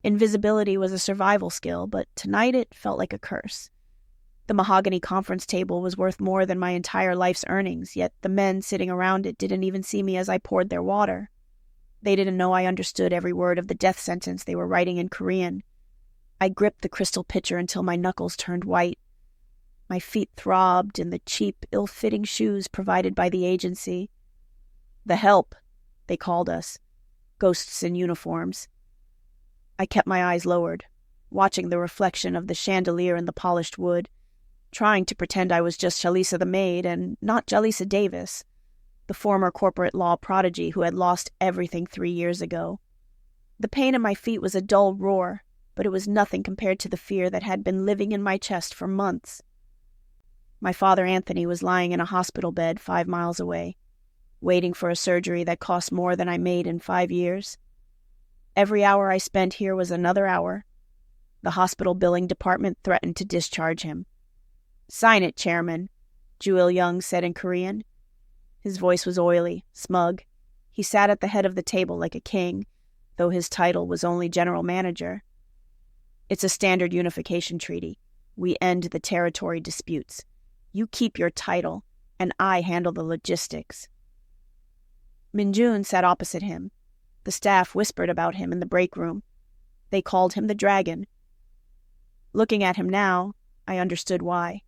Invisibility was a survival skill, but tonight it felt like a curse. The mahogany conference table was worth more than my entire life's earnings, yet the men sitting around it didn't even see me as I poured their water. They didn't know I understood every word of the death sentence they were writing in Korean. I gripped the crystal pitcher until my knuckles turned white. My feet throbbed in the cheap, ill-fitting shoes provided by the agency. The help, they called us. Ghosts in uniforms. I kept my eyes lowered, watching the reflection of the chandelier in the polished wood, trying to pretend I was just Jalisa the Maid and not Jalisa Davis, the former corporate law prodigy who had lost everything 3 years ago. The pain in my feet was a dull roar, but it was nothing compared to the fear that had been living in my chest for months. My father Anthony was lying in a hospital bed 5 miles away, waiting for a surgery that cost more than I made in 5 years. Every hour I spent here was another hour. The hospital billing department threatened to discharge him. "Sign it, Chairman," Geum-Ryong said in Korean. His voice was oily, smug. He sat at the head of the table like a king, though his title was only general manager. "It's a standard unification treaty. We end the territory disputes. You keep your title, and I handle the logistics." Min-joon sat opposite him. The staff whispered about him in the break room. They called him the Dragon. Looking at him now, I understood why.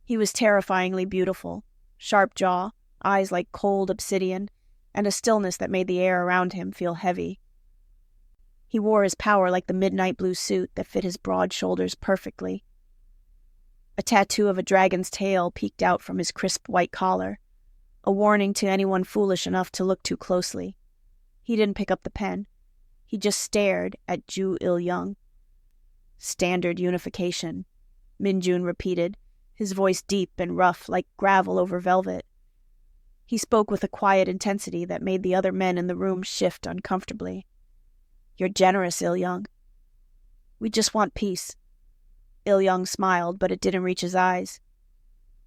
He was terrifyingly beautiful, sharp jaw, eyes like cold obsidian, and a stillness that made the air around him feel heavy. He wore his power like the midnight blue suit that fit his broad shoulders perfectly. A tattoo of a dragon's tail peeked out from his crisp white collar, a warning to anyone foolish enough to look too closely. He didn't pick up the pen. He just stared at Geum-Ryong. "Standard unification," Min-joon repeated, his voice deep and rough like gravel over velvet. He spoke with a quiet intensity that made the other men in the room shift uncomfortably. "You're generous, Il-young." "We just want peace." Il-young smiled, but it didn't reach his eyes.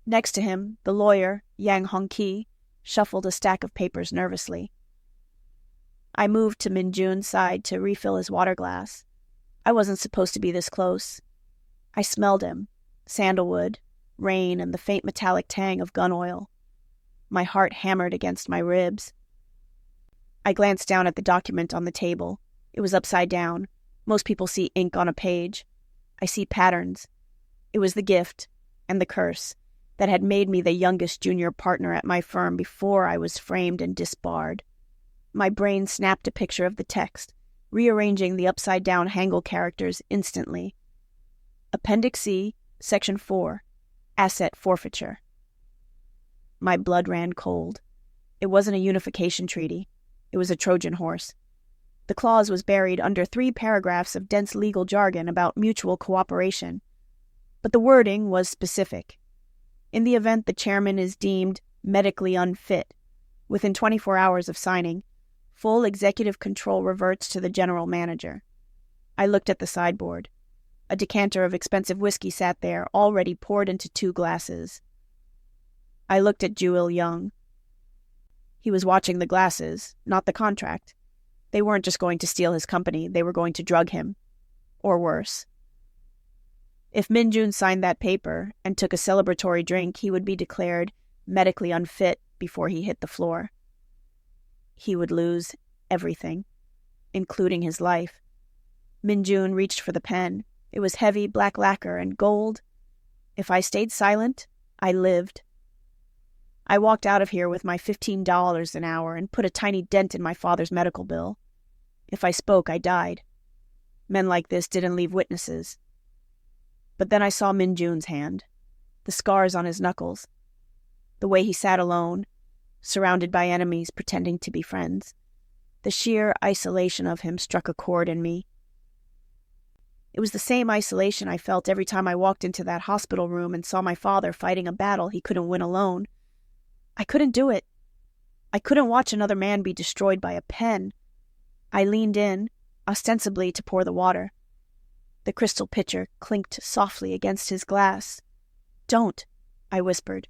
Next to him, the lawyer, Yang Hong-ki, shuffled a stack of papers nervously. I moved to Min-joon's side to refill his water glass. I wasn't supposed to be this close. I smelled him, sandalwood, rain, and the faint metallic tang of gun oil. My heart hammered against my ribs. I glanced down at the document on the table. It was upside down. Most people see ink on a page. I see patterns. It was the gift, and the curse, that had made me the youngest junior partner at my firm before I was framed and disbarred. My brain snapped a picture of the text, rearranging the upside-down Hangul characters instantly. Appendix C, Section 4, Asset Forfeiture. My blood ran cold. It wasn't a unification treaty. It was a Trojan horse. The clause was buried under 3 paragraphs of dense legal jargon about mutual cooperation. But the wording was specific. In the event the chairman is deemed medically unfit, within 24 hours of signing, full executive control reverts to the general manager. I looked at the sideboard. A decanter of expensive whiskey sat there, already poured into 2 glasses. I looked at Geum-Ryong. He was watching the glasses, not the contract. They weren't just going to steal his company, they were going to drug him. Or worse. If Min-joon signed that paper and took a celebratory drink, he would be declared medically unfit before he hit the floor. He would lose everything, including his life. Min-joon reached for the pen. It was heavy black lacquer and gold. If I stayed silent, I lived. I walked out of here with my $15 an hour and put a tiny dent in my father's medical bill. If I spoke, I died. Men like this didn't leave witnesses. But then I saw Min-joon's hand, the scars on his knuckles, the way he sat alone, surrounded by enemies pretending to be friends. The sheer isolation of him struck a chord in me. It was the same isolation I felt every time I walked into that hospital room and saw my father fighting a battle he couldn't win alone. I couldn't do it. I couldn't watch another man be destroyed by a pen. I leaned in, ostensibly to pour the water. The crystal pitcher clinked softly against his glass. "Don't," I whispered.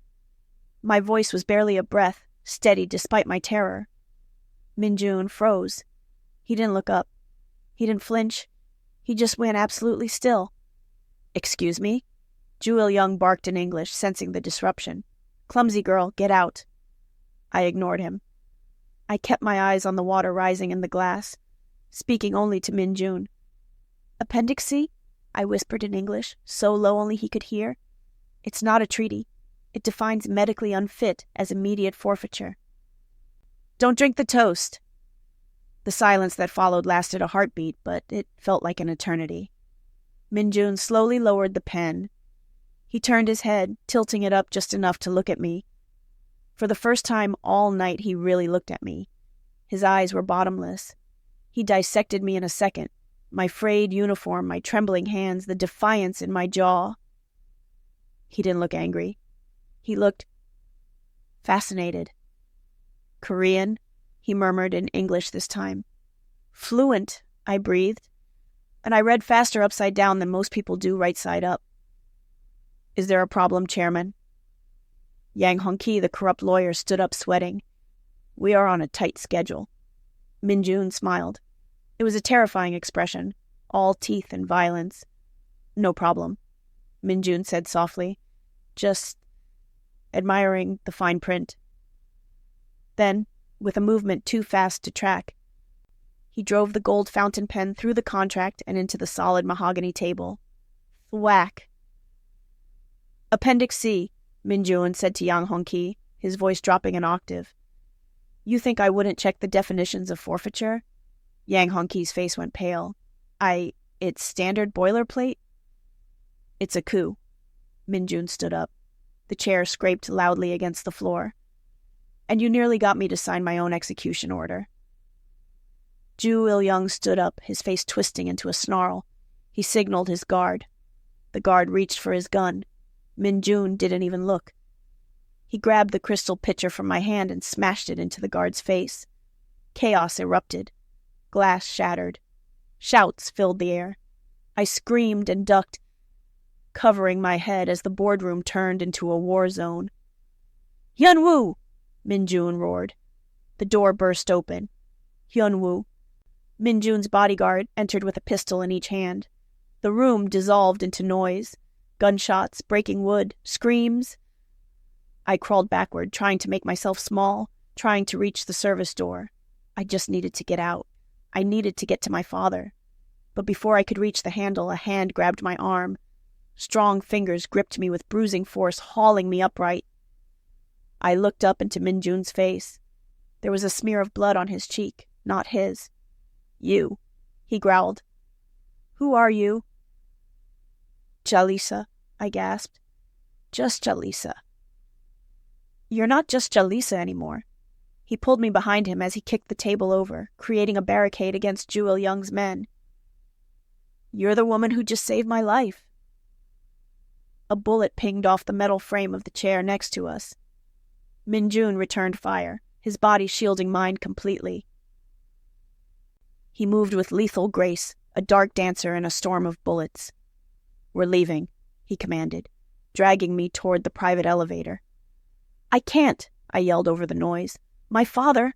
My voice was barely a breath, steady despite my terror. Min-joon froze. He didn't look up. He didn't flinch. He just went absolutely still. "Excuse me?" Geum-Ryong barked in English, sensing the disruption. "Clumsy girl, get out." I ignored him. I kept my eyes on the water rising in the glass, speaking only to Min-joon. "Appendix C?" I whispered in English, so low only he could hear. "It's not a treaty. It defines medically unfit as immediate forfeiture." "Don't drink the toast." The silence that followed lasted a heartbeat, but it felt like an eternity. Min-joon slowly lowered the pen. He turned his head, tilting it up just enough to look at me. For the first time all night he really looked at me. His eyes were bottomless. He dissected me in a second. My frayed uniform, my trembling hands, the defiance in my jaw. He didn't look angry. He looked fascinated. "Korean," he murmured in English this time. "Fluent," I breathed, and I read faster upside down than most people do right side up. "Is there a problem, Chairman?" Yang Hong-ki, the corrupt lawyer, stood up sweating. "We are on a tight schedule." Min-joon smiled. It was a terrifying expression, all teeth and violence. "No problem," Min-joon said softly, just admiring the fine print. Then, with a movement too fast to track, he drove the gold fountain pen through the contract and into the solid mahogany table. Thwack! "Appendix C," Min-joon said to Yang Hong-ki, his voice dropping an octave. "You think I wouldn't check the definitions of forfeiture?" Yang Hong-ki's face went pale. It's standard boilerplate?" "It's a coup." Min-joon stood up. The chair scraped loudly against the floor. "And you nearly got me to sign my own execution order." Geum-Ryong stood up, his face twisting into a snarl. He signaled his guard. The guard reached for his gun. Min-joon didn't even look. He grabbed the crystal pitcher from my hand and smashed it into the guard's face. Chaos erupted. Glass shattered. Shouts filled the air. I screamed and ducked, covering my head as the boardroom turned into a war zone. "Hyun-woo!" Min-joon roared. The door burst open. Hyun-woo, Min-joon's bodyguard, entered with a pistol in each hand. The room dissolved into noise. Gunshots, breaking wood, screams. I crawled backward, trying to make myself small, trying to reach the service door. I just needed to get out. I needed to get to my father. But before I could reach the handle, a hand grabbed my arm. Strong fingers gripped me with bruising force, hauling me upright. I looked up into Min-joon's face. There was a smear of blood on his cheek, not his. "You," he growled. "Who are you?" "Jalisa," I gasped. "Just Jalisa." "You're not just Jalisa anymore." He pulled me behind him as he kicked the table over, creating a barricade against Geum-Ryong's men. "You're the woman who just saved my life." A bullet pinged off the metal frame of the chair next to us. Min-joon returned fire, his body shielding mine completely. He moved with lethal grace, a dark dancer in a storm of bullets. "We're leaving," he commanded, dragging me toward the private elevator. "I can't," I yelled over the noise. "My father—"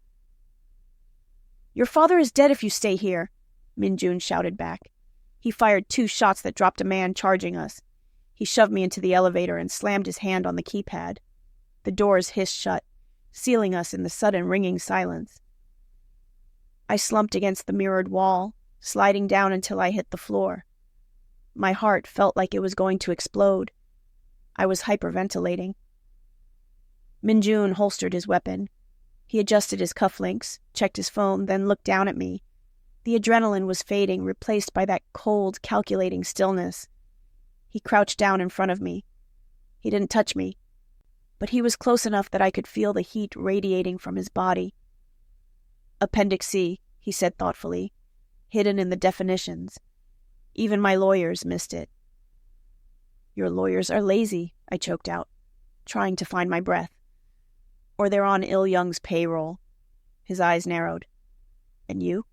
"Your father is dead if you stay here," Min-joon shouted back. He fired 2 shots that dropped a man charging us. He shoved me into the elevator and slammed his hand on the keypad. The doors hissed shut, sealing us in the sudden ringing silence. I slumped against the mirrored wall, sliding down until I hit the floor. My heart felt like it was going to explode. I was hyperventilating. Min-joon holstered his weapon. He adjusted his cufflinks, checked his phone, then looked down at me. The adrenaline was fading, replaced by that cold, calculating stillness. He crouched down in front of me. He didn't touch me, but he was close enough that I could feel the heat radiating from his body. "Appendix C," he said thoughtfully, "hidden in the definitions. Even my lawyers missed it." "Your lawyers are lazy," I choked out, trying to find my breath. "Or they're on Il-young's payroll." His eyes narrowed. "And you?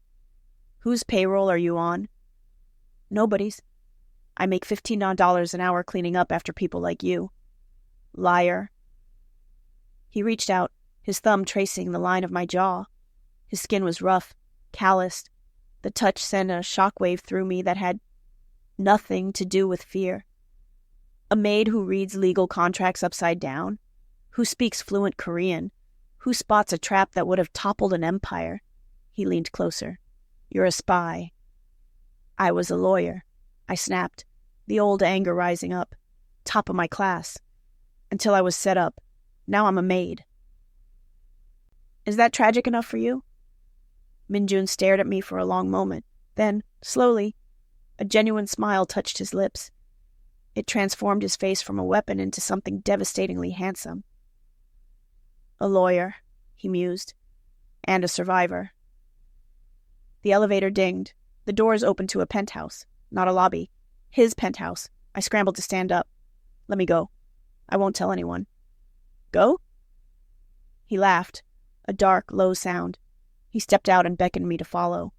Whose payroll are you on?" "Nobody's. I make $15 an hour cleaning up after people like you." "Liar." He reached out, his thumb tracing the line of my jaw. His skin was rough, calloused. The touch sent a shockwave through me that had nothing to do with fear. A maid who reads legal contracts upside down, who speaks fluent Korean, who spots a trap that would have toppled an empire. He leaned closer. You're a spy. I was a lawyer. I snapped, the old anger rising up. Top of my class. Until I was set up. Now I'm a maid. Is that tragic enough for you? Min-joon stared at me for a long moment. Then, slowly, a genuine smile touched his lips. It transformed his face from a weapon into something devastatingly handsome. A lawyer, he mused, and a survivor. The elevator dinged. The doors opened to a penthouse, not a lobby. His penthouse. I scrambled to stand up. Let me go. I won't tell anyone. Go? He laughed, a dark, low sound. He stepped out and beckoned me to follow.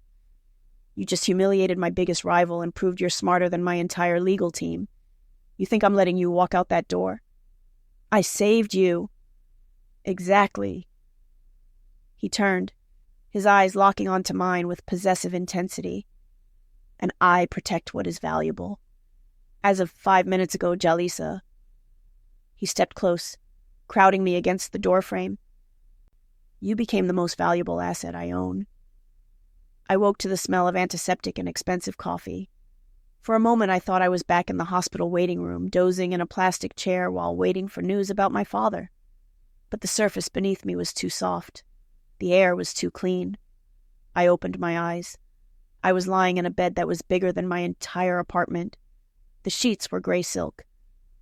You just humiliated my biggest rival and proved you're smarter than my entire legal team. You think I'm letting you walk out that door? I saved you. Exactly. He turned, his eyes locking onto mine with possessive intensity. And I protect what is valuable. As of 5 minutes ago, Jalisa. He stepped close, crowding me against the doorframe. You became the most valuable asset I own. I woke to the smell of antiseptic and expensive coffee. For a moment I thought I was back in the hospital waiting room, dozing in a plastic chair while waiting for news about my father. But the surface beneath me was too soft. The air was too clean. I opened my eyes. I was lying in a bed that was bigger than my entire apartment. The sheets were gray silk.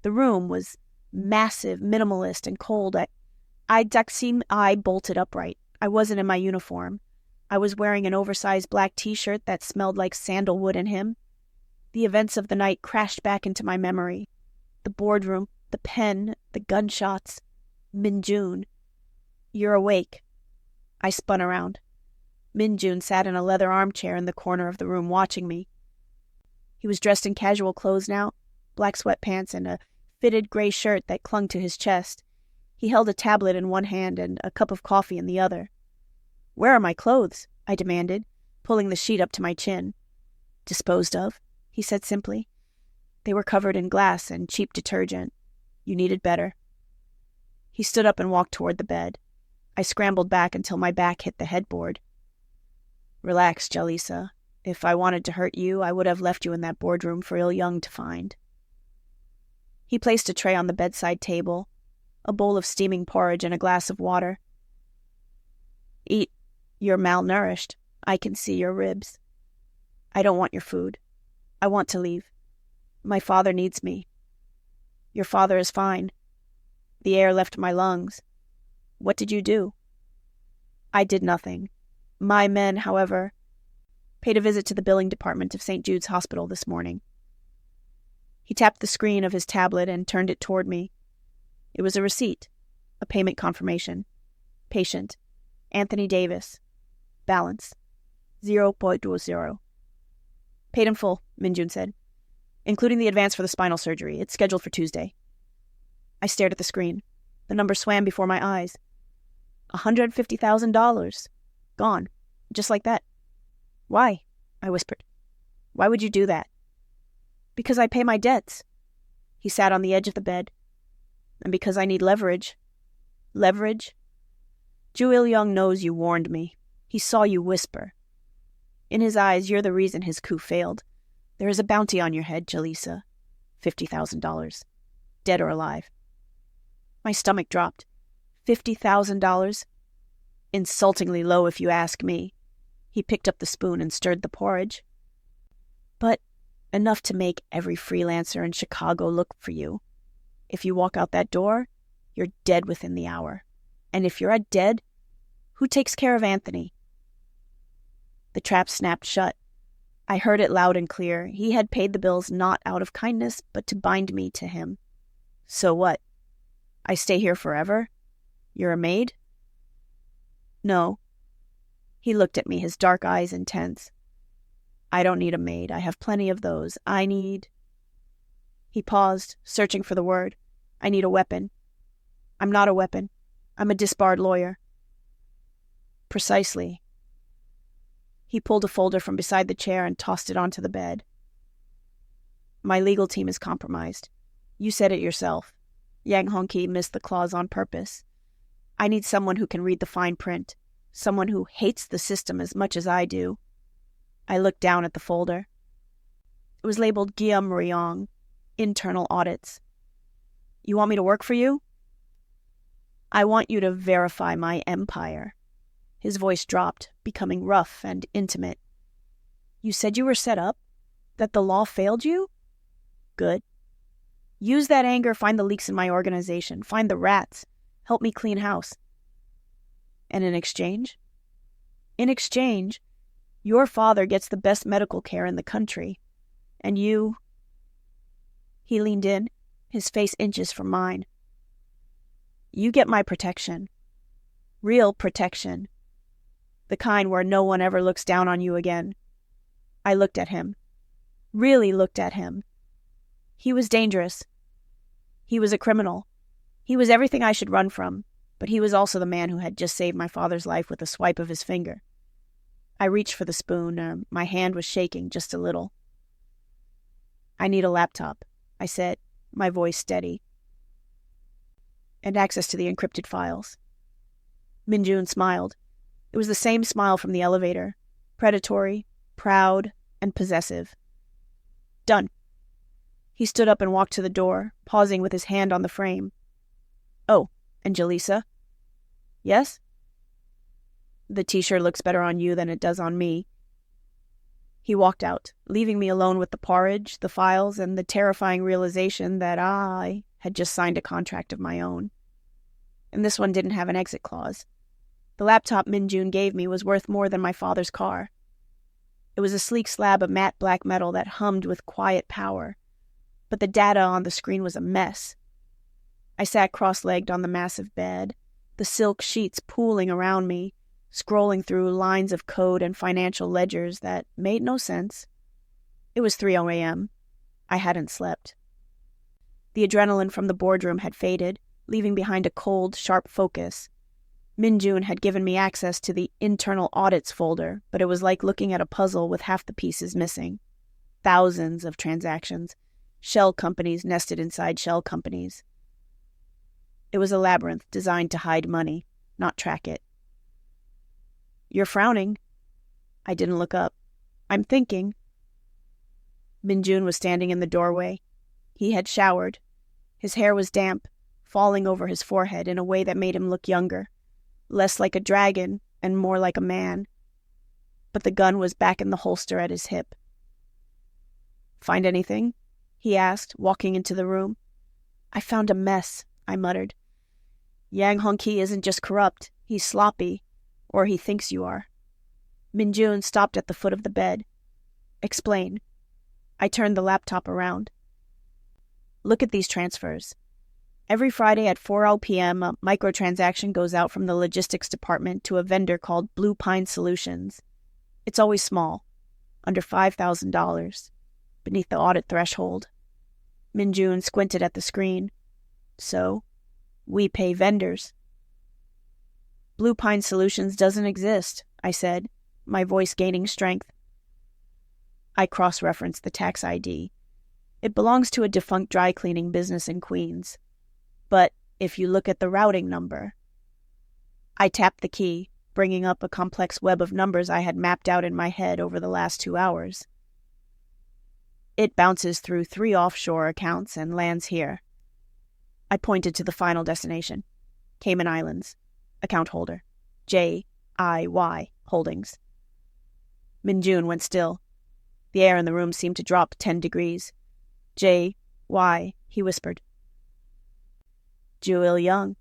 The room was massive, minimalist, and cold. I bolted upright. I wasn't in my uniform. I was wearing an oversized black t-shirt that smelled like sandalwood and him. The events of the night crashed back into my memory. The boardroom, the pen, the gunshots. Min-joon. You're awake. I spun around. Min-joon sat in a leather armchair in the corner of the room watching me. He was dressed in casual clothes now, black sweatpants and a fitted gray shirt that clung to his chest. He held a tablet in one hand and a cup of coffee in the other. Where are my clothes? I demanded, pulling the sheet up to my chin. Disposed of, he said simply. They were covered in glass and cheap detergent. You needed better. He stood up and walked toward the bed. I scrambled back until my back hit the headboard. Relax, Jalisa. If I wanted to hurt you, I would have left you in that boardroom for Il-young to find. He placed a tray on the bedside table, a bowl of steaming porridge and a glass of water. Eat. You're malnourished. I can see your ribs. I don't want your food. I want to leave. My father needs me. Your father is fine. The air left my lungs. What did you do? I did nothing. My men, however, paid a visit to the billing department of St. Jude's Hospital this morning. He tapped the screen of his tablet and turned it toward me. It was a receipt, a payment confirmation. Patient, Anthony Davis. Balance, 0.20. Paid in full, Min-joon said, including the advance for the spinal surgery. It's scheduled for Tuesday. I stared at the screen. The number swam before my eyes. $150,000. Gone. Just like that. Why? I whispered. Why would you do that? Because I pay my debts. He sat on the edge of the bed. And because I need leverage. Leverage? Il-young knows you warned me. He saw you whisper. In his eyes, you're the reason his coup failed. There is a bounty on your head, Jalisa. $50,000. Dead or alive. My stomach dropped. $50,000? Insultingly low if you ask me. He picked up the spoon and stirred the porridge. But enough to make every freelancer in Chicago look for you. If you walk out that door, you're dead within the hour. And if you're dead, who takes care of Anthony? The trap snapped shut. I heard it loud and clear. He had paid the bills not out of kindness, but to bind me to him. So what? I stay here forever? You're a maid? No. He looked at me, his dark eyes intense. I don't need a maid. I have plenty of those. I need... He paused, searching for the word. I need a weapon. I'm not a weapon. I'm a disbarred lawyer. Precisely. He pulled a folder from beside the chair and tossed it onto the bed. My legal team is compromised. You said it yourself. Yang Hong-ki missed the clause on purpose. I need someone who can read the fine print, someone who hates the system as much as I do. I looked down at the folder. It was labeled Geum-Ryong, internal audits. You want me to work for you? I want you to verify my empire. His voice dropped, becoming rough and intimate. You said you were set up? That the law failed you? Good. Use that anger, find the leaks in my organization, find the rats, help me clean house. And in exchange? In exchange, your father gets the best medical care in the country. And you... He leaned in, his face inches from mine. You get my protection. Real protection. The kind where no one ever looks down on you again. I looked at him. Really looked at him. He was dangerous. He was a criminal. He was everything I should run from, but he was also the man who had just saved my father's life with a swipe of his finger. I reached for the spoon. My hand was shaking just a little. I need a laptop, I said, my voice steady. And access to the encrypted files. Min-joon smiled. It was the same smile from the elevator. Predatory, proud, and possessive. Done. He stood up and walked to the door, pausing with his hand on the frame. Oh, and Jalisa? Yes? The t-shirt looks better on you than it does on me. He walked out, leaving me alone with the porridge, the files, and the terrifying realization that I had just signed a contract of my own. And this one didn't have an exit clause. The laptop Min-joon gave me was worth more than my father's car. It was a sleek slab of matte black metal that hummed with quiet power, but the data on the screen was a mess. I sat cross-legged on the massive bed, the silk sheets pooling around me, scrolling through lines of code and financial ledgers that made no sense. It was 3:00 a.m. I hadn't slept. The adrenaline from the boardroom had faded, leaving behind a cold, sharp focus. Min-joon had given me access to the internal audits folder, but it was like looking at a puzzle with half the pieces missing. Thousands of transactions, shell companies nested inside shell companies. It was a labyrinth designed to hide money, not track it. You're frowning. I didn't look up. I'm thinking. Min-joon was standing in the doorway. He had showered. His hair was damp, falling over his forehead in a way that made him look younger, less like a dragon and more like a man. But the gun was back in the holster at his hip. Find anything? He asked, walking into the room. I found a mess, I muttered. Yang Hong-ki isn't just corrupt, he's sloppy. Or he thinks you are. Min-joon stopped at the foot of the bed. Explain. I turned the laptop around. Look at these transfers. Every Friday at 4:00 p.m., a microtransaction goes out from the logistics department to a vendor called Blue Pine Solutions. It's always small, under $5,000, beneath the audit threshold. Min-joon squinted at the screen. So, we pay vendors. Blue Pine Solutions doesn't exist, I said, my voice gaining strength. I cross-referenced the tax ID. It belongs to a defunct dry cleaning business in Queens. But if you look at the routing number... I tapped the key, bringing up a complex web of numbers I had mapped out in my head over the last 2 hours. It bounces through 3 offshore accounts and lands here. I pointed to the final destination. Cayman Islands. Account holder. J.I.Y. Holdings. Min-joon went still. The air in the room seemed to drop 10 degrees. J.Y., he whispered. Geum-Ryong.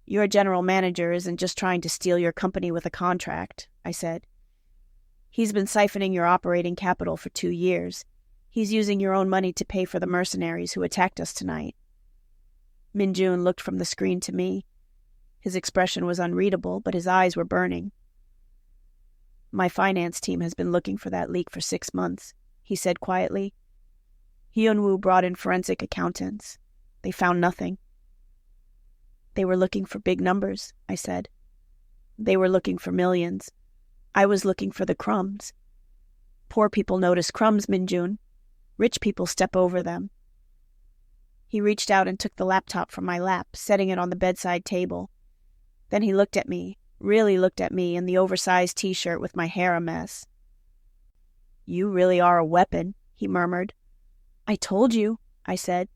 Your general manager isn't just trying to steal your company with a contract, I said. He's been siphoning your operating capital for 2 years. He's using your own money to pay for the mercenaries who attacked us tonight. Min-joon looked from the screen to me. His expression was unreadable, but his eyes were burning. My finance team has been looking for that leak for 6 months, he said quietly. Hyun-woo brought in forensic accountants. They found nothing. They were looking for big numbers, I said. They were looking for millions. I was looking for the crumbs. Poor people notice crumbs, Min-joon. Rich people step over them. He reached out and took the laptop from my lap, setting it on the bedside table. Then he looked at me, really looked at me in the oversized t-shirt with my hair a mess. "You really are a weapon," he murmured. "I told you," I said,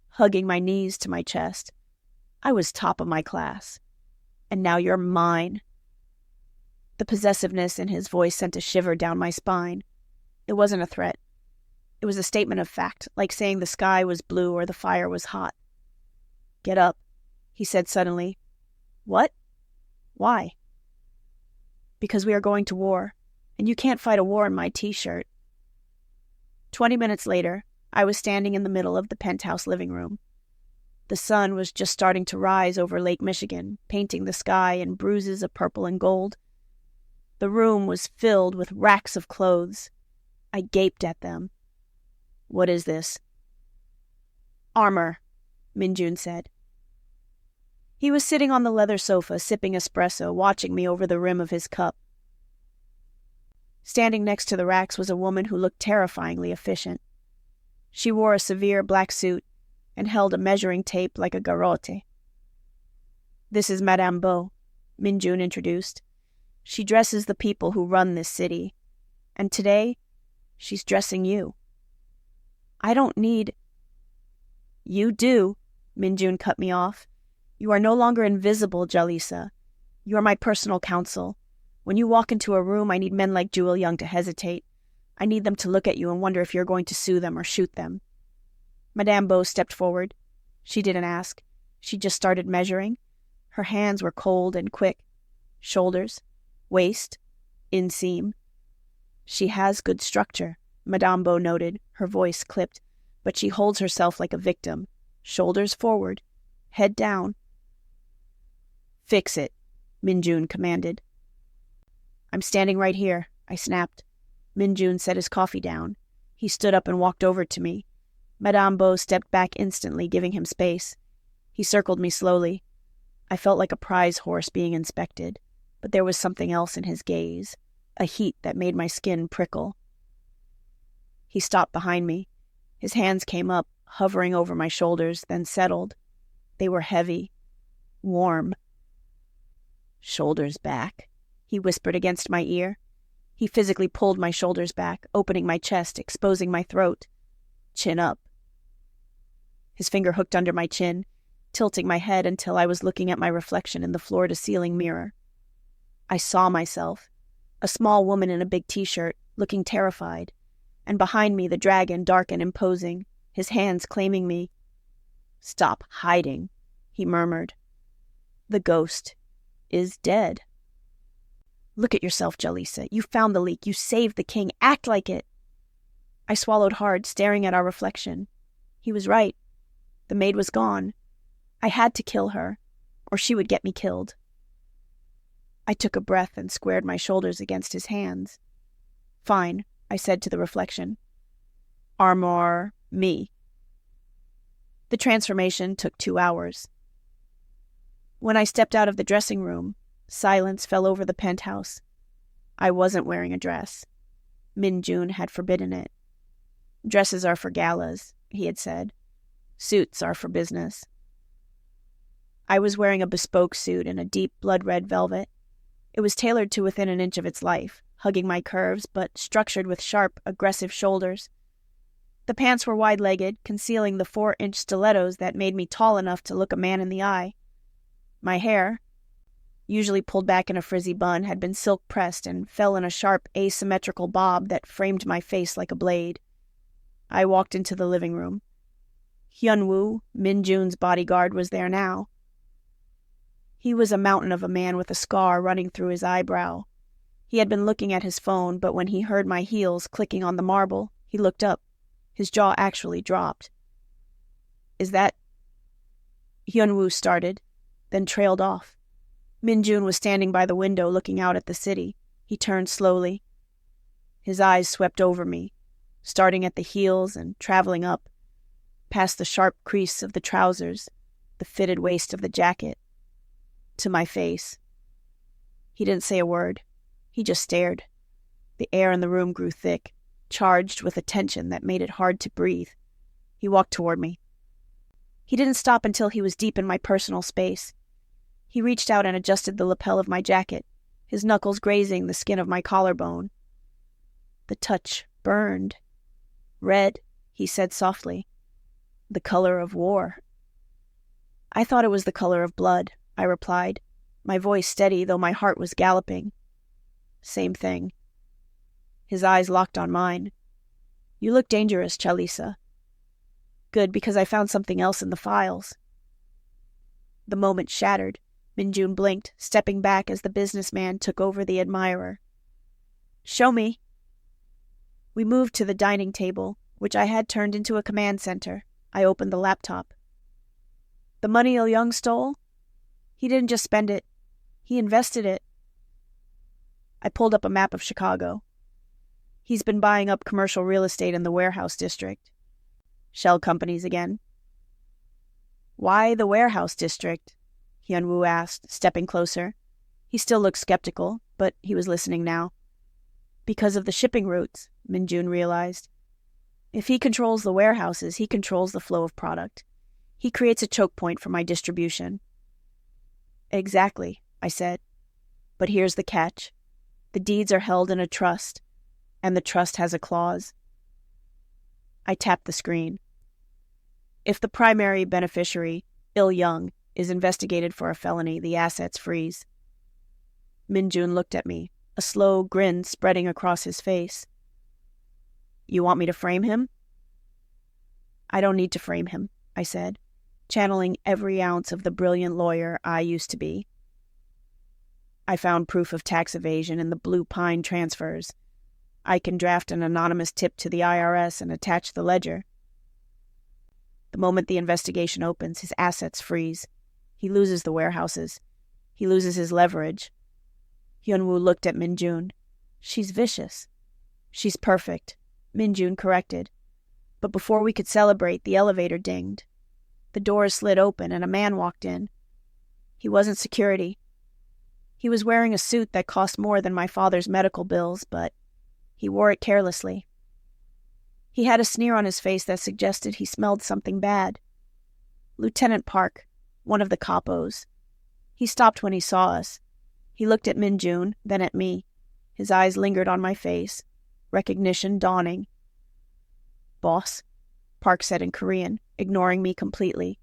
hugging my knees to my chest. "I was top of my class. And now you're mine." The possessiveness in his voice sent a shiver down my spine. It wasn't a threat. It was a statement of fact, like saying the sky was blue or the fire was hot. "Get up," he said suddenly. "What? Why?" "Because we are going to war, and you can't fight a war in my t-shirt." 20 minutes later, I was standing in the middle of the penthouse living room. The sun was just starting to rise over Lake Michigan, painting the sky in bruises of purple and gold. The room was filled with racks of clothes. I gaped at them. "What is this?" "Armor," Min-joon said. He was sitting on the leather sofa, sipping espresso, watching me over the rim of his cup. Standing next to the racks was a woman who looked terrifyingly efficient. She wore a severe black suit and held a measuring tape like a garrote. "This is Madame Beau," Min-joon introduced. "She dresses the people who run this city. And today, she's dressing you." "I don't need—" "You do," Min-joon cut me off. "You are no longer invisible, Jalisa. You are my personal counsel. When you walk into a room, I need men like Geum-Ryong to hesitate. I need them to look at you and wonder if you're going to sue them or shoot them." Madame Beau stepped forward. She didn't ask. She just started measuring. Her hands were cold and quick. Shoulders, waist, inseam. "She has good structure," Madame Beau noted, her voice clipped, "but she holds herself like a victim. Shoulders forward, head down." "Fix it," Min-joon commanded. "I'm standing right here," I snapped. Min-joon set his coffee down. He stood up and walked over to me. Madame Beau stepped back instantly, giving him space. He circled me slowly. I felt like a prize horse being inspected, but there was something else in his gaze, a heat that made my skin prickle. He stopped behind me. His hands came up, hovering over my shoulders, then settled. They were heavy, warm. "Shoulders back," he whispered against my ear. He physically pulled my shoulders back, opening my chest, exposing my throat. "Chin up." His finger hooked under my chin, tilting my head until I was looking at my reflection in the floor-to-ceiling mirror. I saw myself, a small woman in a big t-shirt, looking terrified, and behind me the dragon, dark and imposing, his hands claiming me. "Stop hiding," he murmured. "The ghost is dead." "Look at yourself, Jalisa. You found the leak. You saved the king. Act like it." I swallowed hard, staring at our reflection. He was right. The maid was gone. I had to kill her, or she would get me killed. I took a breath and squared my shoulders against his hands. "Fine," I said to the reflection. "Armor me." The transformation took 2 hours. When I stepped out of the dressing room, silence fell over the penthouse. I wasn't wearing a dress. Min-joon had forbidden it. "Dresses are for galas," he had said. "Suits are for business." I was wearing a bespoke suit in a deep blood-red velvet. It was tailored to within an inch of its life, hugging my curves, but structured with sharp, aggressive shoulders. The pants were wide-legged, concealing the 4-inch stilettos that made me tall enough to look a man in the eye. My hair, usually pulled back in a frizzy bun, had been silk-pressed and fell in a sharp, asymmetrical bob that framed my face like a blade. I walked into the living room. Hyun-woo, Min-joon's bodyguard, was there now. He was a mountain of a man with a scar running through his eyebrow. He had been looking at his phone, but when he heard my heels clicking on the marble, he looked up. His jaw actually dropped. "Is that—" Hyun-woo started, then trailed off. Min-joon was standing by the window looking out at the city. He turned slowly. His eyes swept over me, starting at the heels and traveling up, past the sharp crease of the trousers, the fitted waist of the jacket, to my face. He didn't say a word. He He just stared. The air in the room grew thick, charged with a tension that made it hard to breathe. He walked toward me. He didn't stop until he was deep in my personal space. He reached out and adjusted the lapel of my jacket, his knuckles grazing the skin of my collarbone. The touch burned. Red, he said softly. The color of war. I thought it was the color of blood, I replied, my voice steady though my heart was galloping. Same thing. His eyes locked on mine. You look dangerous, Jalisa. Good, because I found something else in the files. The moment shattered. Min-joon blinked, stepping back as the businessman took over the admirer. Show me. We moved to the dining table, which I had turned into a command center. I opened the laptop. The money Il-young stole? He didn't just spend it. He invested it. I pulled up a map of Chicago. He's been buying up commercial real estate in the warehouse district. Shell companies again. Why the warehouse district? Hyun-woo asked, stepping closer. He still looked skeptical, but he was listening now. Because of the shipping routes, Min-joon realized. If he controls the warehouses, he controls the flow of product. He creates a choke point for my distribution. Exactly, I said. But here's the catch. The deeds are held in a trust, and the trust has a clause. I tapped the screen. If the primary beneficiary, Il-young, is investigated for a felony, the assets freeze. Min-joon looked at me, a slow grin spreading across his face. You want me to frame him? I don't need to frame him, I said, channeling every ounce of the brilliant lawyer I used to be. I found proof of tax evasion in the Blue Pine transfers. I can draft an anonymous tip to the IRS and attach the ledger. The moment the investigation opens, his assets freeze. He loses the warehouses. He loses his leverage. Hyun-woo looked at Min-joon. She's vicious. She's perfect, Min-joon corrected. But before we could celebrate, the elevator dinged. The doors slid open and a man walked in. He wasn't security. He was wearing a suit that cost more than my father's medical bills, but he wore it carelessly. He had a sneer on his face that suggested he smelled something bad. Lieutenant Park, one of the capos. He stopped when he saw us. He looked at Min-joon, then at me. His eyes lingered on my face, recognition dawning. Boss, Park said in Korean, ignoring me completely.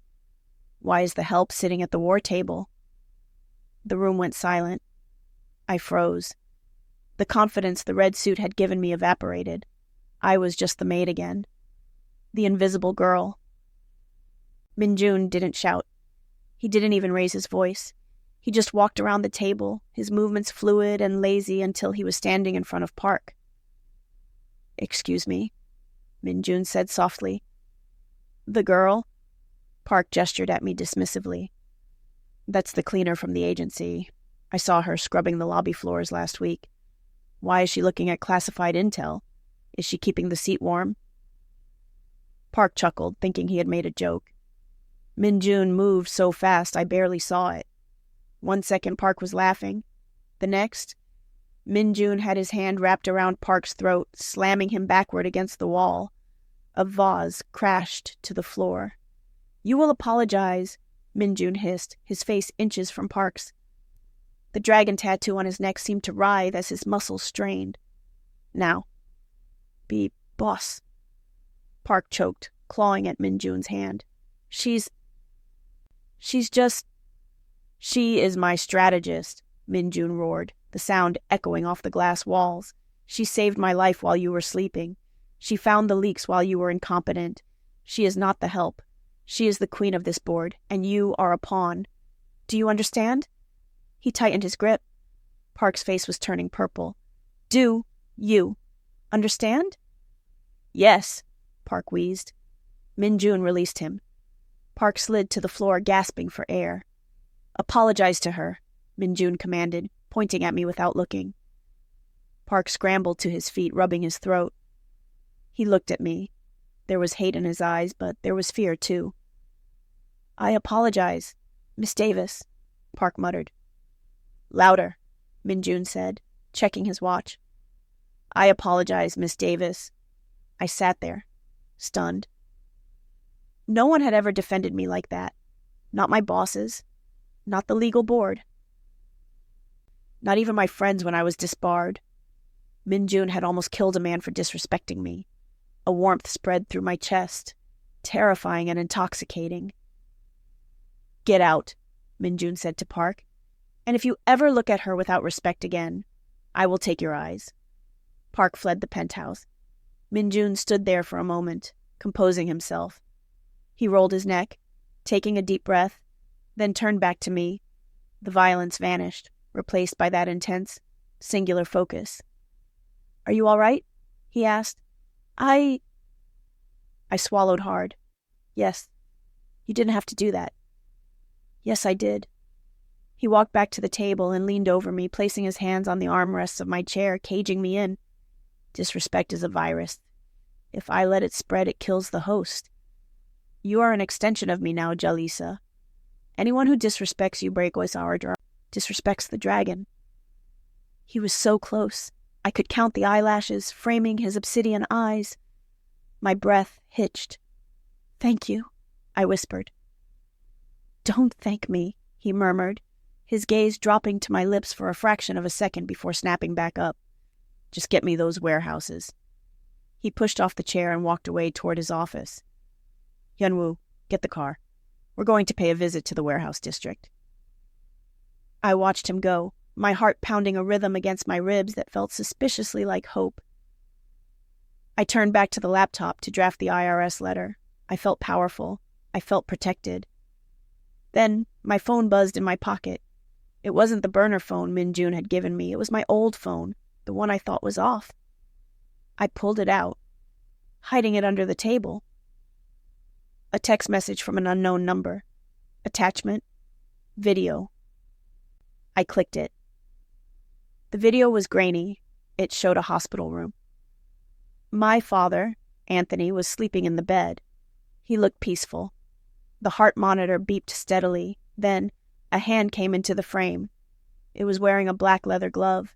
Why is the help sitting at the war table? The room went silent. I froze. The confidence the red suit had given me evaporated. I was just the maid again. The invisible girl. Min-joon didn't shout. He didn't even raise his voice. He just walked around the table, his movements fluid and lazy until he was standing in front of Park. Excuse me, Min-joon said softly. The girl? Park gestured at me dismissively. That's the cleaner from the agency. I saw her scrubbing the lobby floors last week. Why is she looking at classified intel? Is she keeping the seat warm? Park chuckled, thinking he had made a joke. Min-joon moved so fast I barely saw it. 1 second Park was laughing. The next, Min-joon had his hand wrapped around Park's throat, slamming him backward against the wall. A vase crashed to the floor. You will apologize, Min-joon hissed, his face inches from Park's. The dragon tattoo on his neck seemed to writhe as his muscles strained. Now, be boss. Park choked, clawing at Min-joon's hand. She's just... She is my strategist, Min-joon roared, the sound echoing off the glass walls. She saved my life while you were sleeping. She found the leaks while you were incompetent. She is not the help. She is the queen of this board, and you are a pawn. Do you understand? He tightened his grip. Park's face was turning purple. Do you understand? Yes, Park wheezed. Min-joon released him. Park slid to the floor, gasping for air. Apologize to her, Min-joon commanded, pointing at me without looking. Park scrambled to his feet, rubbing his throat. He looked at me. There was hate in his eyes, but there was fear, too. I apologize, Miss Davis, Park muttered. Louder, Min-joon said, checking his watch. I apologize, Miss Davis. I sat there, stunned. No one had ever defended me like that. Not my bosses. Not the legal board. Not even my friends when I was disbarred. Min-joon had almost killed a man for disrespecting me. A warmth spread through my chest, terrifying and intoxicating. Get out, Min-joon said to Park. And if you ever look at her without respect again, I will take your eyes. Park fled the penthouse. Min-joon stood there for a moment, composing himself. He rolled his neck, taking a deep breath, then turned back to me. The violence vanished, replaced by that intense, singular focus. Are you all right? He asked. I swallowed hard. Yes. You didn't have to do that. Yes, I did. He walked back to the table and leaned over me, placing his hands on the armrests of my chair, caging me in. Disrespect is a virus. If I let it spread, it kills the host. You are an extension of me now, Jalisa. Anyone who disrespects you, disrespects the dragon. He was so close. I could count the eyelashes framing his obsidian eyes. My breath hitched. Thank you, I whispered. Don't thank me, he murmured, his gaze dropping to my lips for a fraction of a second before snapping back up. Just get me those warehouses. He pushed off the chair and walked away toward his office. Hyunwoo, get the car. We're going to pay a visit to the warehouse district. I watched him go, my heart pounding a rhythm against my ribs that felt suspiciously like hope. I turned back to the laptop to draft the IRS letter. I felt powerful. I felt protected. Then my phone buzzed in my pocket. It wasn't the burner phone Min-joon had given me. It was my old phone, the one I thought was off. I pulled it out, hiding it under the table. A text message from an unknown number. Attachment. Video. I clicked it. The video was grainy. It showed a hospital room. My father, Anthony, was sleeping in the bed. He looked peaceful. The heart monitor beeped steadily. Then a hand came into the frame. It was wearing a black leather glove.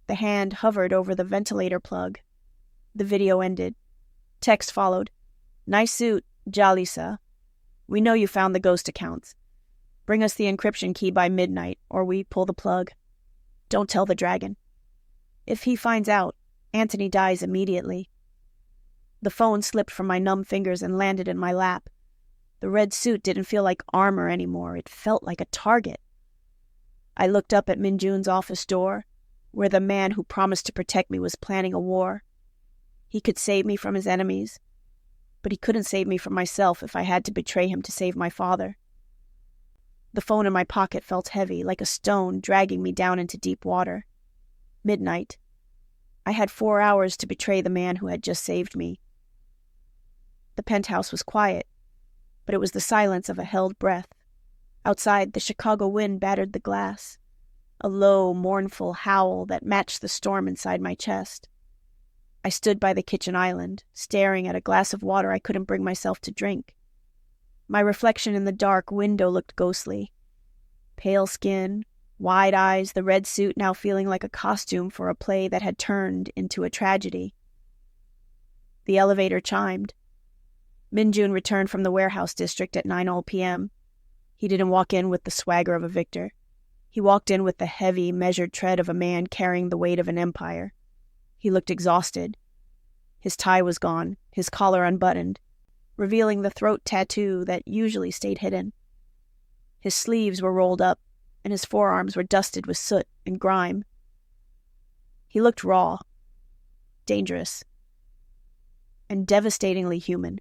The hand hovered over the ventilator plug. The video ended. Text followed. Nice suit, Jalisa. We know you found the ghost accounts. Bring us the encryption key by midnight, or we pull the plug. Don't tell the dragon. If he finds out, Anthony dies immediately. The phone slipped from my numb fingers and landed in my lap. The red suit didn't feel like armor anymore. It felt like a target. I looked up at Min-joon's office door, where the man who promised to protect me was planning a war. He could save me from his enemies, but he couldn't save me from myself if I had to betray him to save my father. The phone in my pocket felt heavy, like a stone dragging me down into deep water. Midnight. I had 4 hours to betray the man who had just saved me. The penthouse was quiet, but it was the silence of a held breath. Outside, the Chicago wind battered the glass, a low, mournful howl that matched the storm inside my chest. I stood by the kitchen island, staring at a glass of water I couldn't bring myself to drink. My reflection in the dark window looked ghostly. Pale skin, wide eyes, the red suit now feeling like a costume for a play that had turned into a tragedy. The elevator chimed. Min-joon returned from the warehouse district at 9:00 p.m. He didn't walk in with the swagger of a victor. He walked in with the heavy, measured tread of a man carrying the weight of an empire. He looked exhausted. His tie was gone, his collar unbuttoned, revealing the throat tattoo that usually stayed hidden. His sleeves were rolled up, and his forearms were dusted with soot and grime. He looked raw, dangerous, and devastatingly human.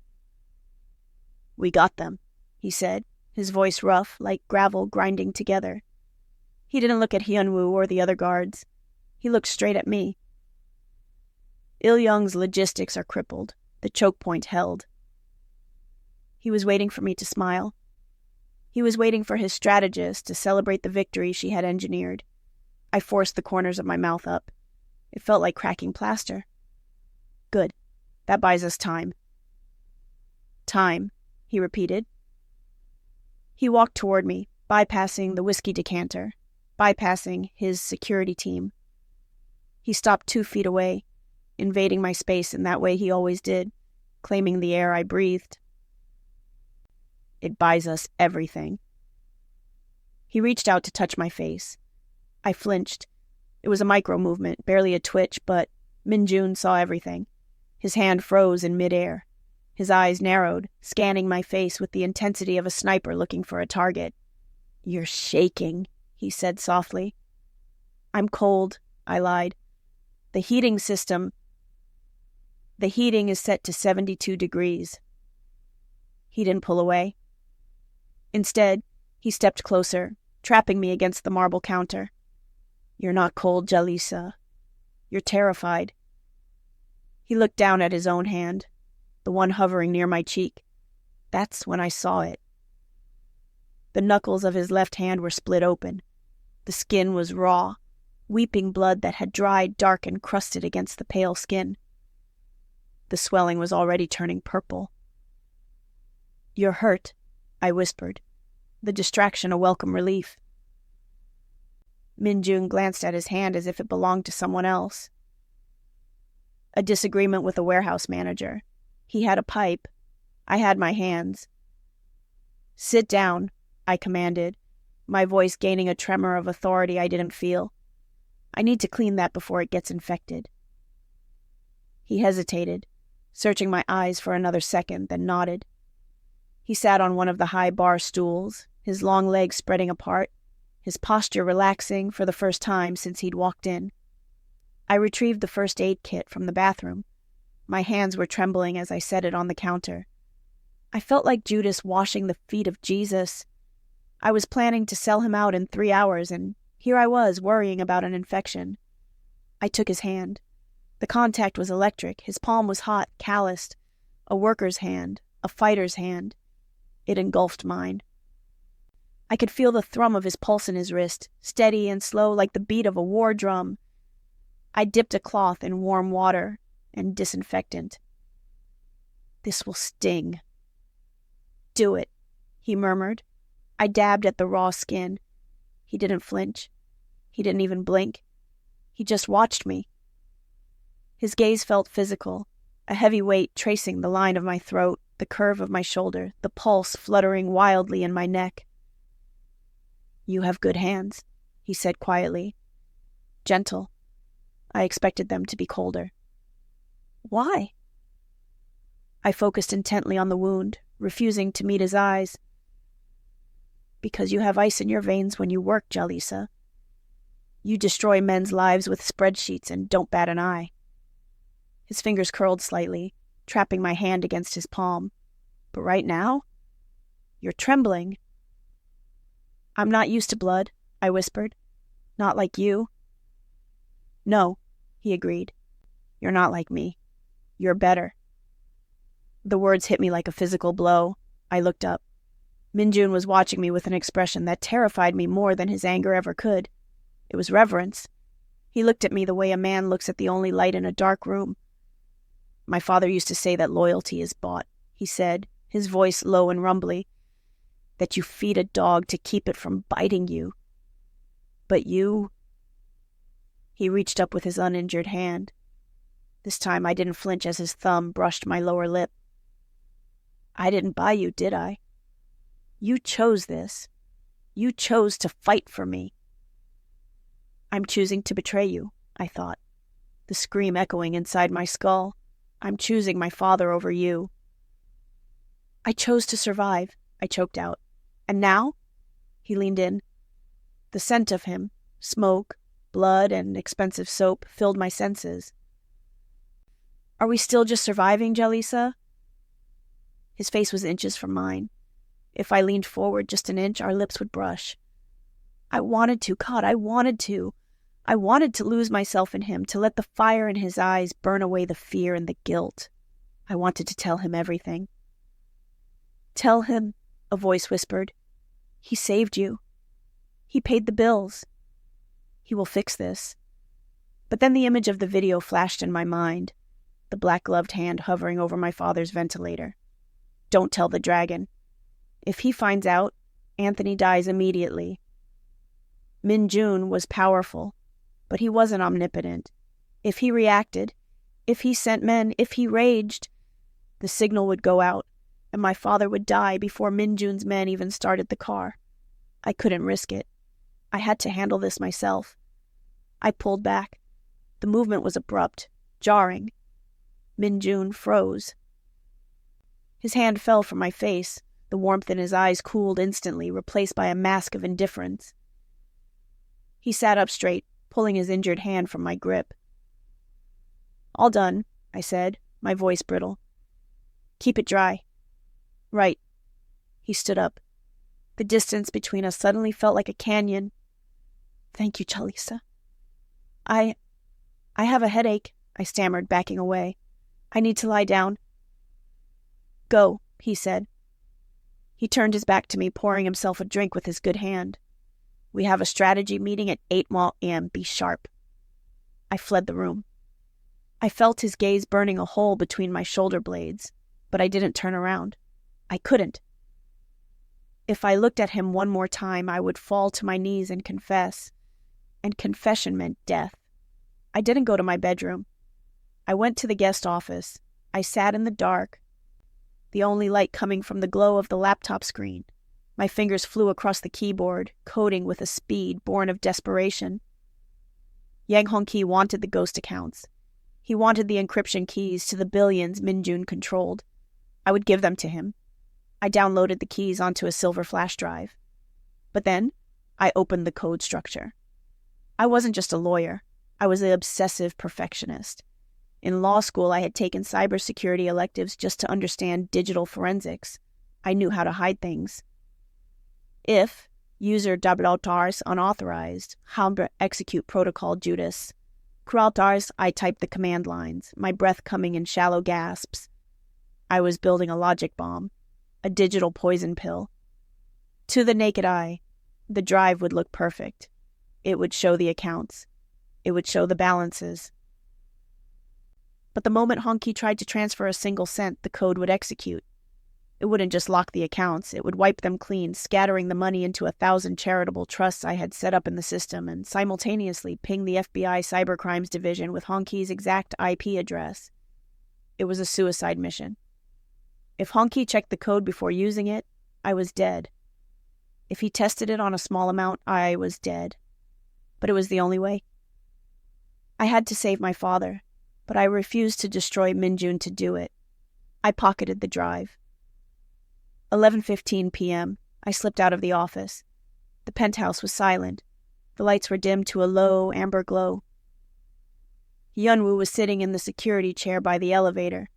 "We got them," he said, his voice rough, like gravel grinding together. He didn't look at Hyunwoo or the other guards. He looked straight at me. Il-young's logistics are crippled, the choke point held. He was waiting for me to smile. He was waiting for his strategist to celebrate the victory she had engineered. I forced the corners of my mouth up. It felt like cracking plaster. Good. That buys us time. Time, he repeated. He walked toward me, bypassing the whiskey decanter, bypassing his security team. He stopped 2 feet away, invading my space in that way he always did, claiming the air I breathed. It buys us everything. He reached out to touch my face. I flinched. It was a micro movement, barely a twitch, but Min-joon saw everything. His hand froze in midair. His eyes narrowed, scanning my face with the intensity of a sniper looking for a target. "You're shaking," he said softly. "I'm cold," I lied. The heating is set to 72 degrees. He didn't pull away. Instead, he stepped closer, trapping me against the marble counter. "You're not cold, Jalisa. You're terrified." He looked down at his own hand, the one hovering near my cheek. That's when I saw it. The knuckles of his left hand were split open. The skin was raw, weeping blood that had dried, dark, and crusted against the pale skin. The swelling was already turning purple. "You're hurt," I whispered, the distraction a welcome relief. Min-joon glanced at his hand as if it belonged to someone else. "A disagreement with a warehouse manager. He had a pipe. I had my hands." "Sit down," I commanded, my voice gaining a tremor of authority I didn't feel. "I need to clean that before it gets infected." He hesitated, searching my eyes for another second, then nodded. He sat on one of the high bar stools, his long legs spreading apart, his posture relaxing for the first time since he'd walked in. I retrieved the first aid kit from the bathroom. My hands were trembling as I set it on the counter. I felt like Judas washing the feet of Jesus. I was planning to sell him out in 3 hours, and here I was worrying about an infection. I took his hand. The contact was electric. His palm was hot, calloused. A worker's hand, a fighter's hand. It engulfed mine. I could feel the thrum of his pulse in his wrist, steady and slow like the beat of a war drum. I dipped a cloth in warm water and disinfectant. "This will sting." "Do it," he murmured. I dabbed at the raw skin. He didn't flinch. He didn't even blink. He just watched me. His gaze felt physical, a heavy weight tracing the line of my throat, the curve of my shoulder, the pulse fluttering wildly in my neck. "You have good hands," he said quietly. Gentle. I expected them to be colder. "Why?" I focused intently on the wound, refusing to meet his eyes. "Because you have ice in your veins when you work, Jalisa. You destroy men's lives with spreadsheets and don't bat an eye." His fingers curled slightly, trapping my hand against his palm. "But right now? You're trembling." "I'm not used to blood," I whispered. "Not like you." "No," he agreed. "You're not like me. You're better." The words hit me like a physical blow. I looked up. Min-joon was watching me with an expression that terrified me more than his anger ever could. It was reverence. He looked at me the way a man looks at the only light in a dark room. "My father used to say that loyalty is bought," he said, his voice low and rumbly. "That you feed a dog to keep it from biting you. But you..." He reached up with his uninjured hand. This time I didn't flinch as his thumb brushed my lower lip. "I didn't buy you, did I? You chose this. You chose to fight for me." "I'm choosing to betray you," I thought, the scream echoing inside my skull. "I'm choosing my father over you." "I chose to survive," I choked out. "And now?" He leaned in. The scent of him, smoke, blood, and expensive soap, filled my senses. "Are we still just surviving, Jalisa?" His face was inches from mine. If I leaned forward just an inch, our lips would brush. I wanted to, God, I wanted to. I wanted to lose myself in him, to let the fire in his eyes burn away the fear and the guilt. I wanted to tell him everything. "Tell him," a voice whispered. "He saved you. He paid the bills. He will fix this." But then the image of the video flashed in my mind, the black-gloved hand hovering over my father's ventilator. "Don't tell the dragon. If he finds out, Anthony dies immediately." Min-joon was powerful, but he wasn't omnipotent. If he reacted, if he sent men, if he raged, the signal would go out, and my father would die before Min-joon's men even started the car. I couldn't risk it. I had to handle this myself. I pulled back. The movement was abrupt, jarring. Min-joon froze. His hand fell from my face. The warmth in his eyes cooled instantly, replaced by a mask of indifference. He sat up straight, pulling his injured hand from my grip. "All done," I said, my voice brittle. "Keep it dry." "Right." He stood up. The distance between us suddenly felt like a canyon. "Thank you, Jalisa." I have a headache," I stammered, backing away. "I need to lie down." "Go," he said. He turned his back to me, pouring himself a drink with his good hand. "We have a strategy meeting at 8 a.m. Be sharp." I fled the room. I felt his gaze burning a hole between my shoulder blades, but I didn't turn around. I couldn't. If I looked at him one more time, I would fall to my knees and confess. And confession meant death. I didn't go to my bedroom. I went to the guest office. I sat in the dark, the only light coming from the glow of the laptop screen. My fingers flew across the keyboard, coding with a speed born of desperation. Yang Hong-ki wanted the ghost accounts. He wanted the encryption keys to the billions Min-joon controlled. I would give them to him. I downloaded the keys onto a silver flash drive. But then, I opened the code structure. I wasn't just a lawyer. I was an obsessive perfectionist. In law school, I had taken cybersecurity electives just to understand digital forensics. I knew how to hide things. If user WAM unauthorized, Hambre execute protocol Judas. Kuraltars, I typed the command lines, my breath coming in shallow gasps. I was building a logic bomb, a digital poison pill. To the naked eye, the drive would look perfect. It would show the accounts. It would show the balances. But the moment Hong-ki tried to transfer a single cent, the code would execute. It wouldn't just lock the accounts, it would wipe them clean, scattering the money into 1,000 charitable trusts I had set up in the system, and simultaneously ping the FBI Cybercrimes Division with Hong-ki's exact IP address. It was a suicide mission. If Hong-ki checked the code before using it, I was dead. If he tested it on a small amount, I was dead. But it was the only way. I had to save my father, but I refused to destroy Min-joon to do it. I pocketed the drive. 11:15 p.m. I slipped out of the office. The penthouse was silent. The lights were dimmed to a low, amber glow. Yunwoo was sitting in the security chair by the elevator.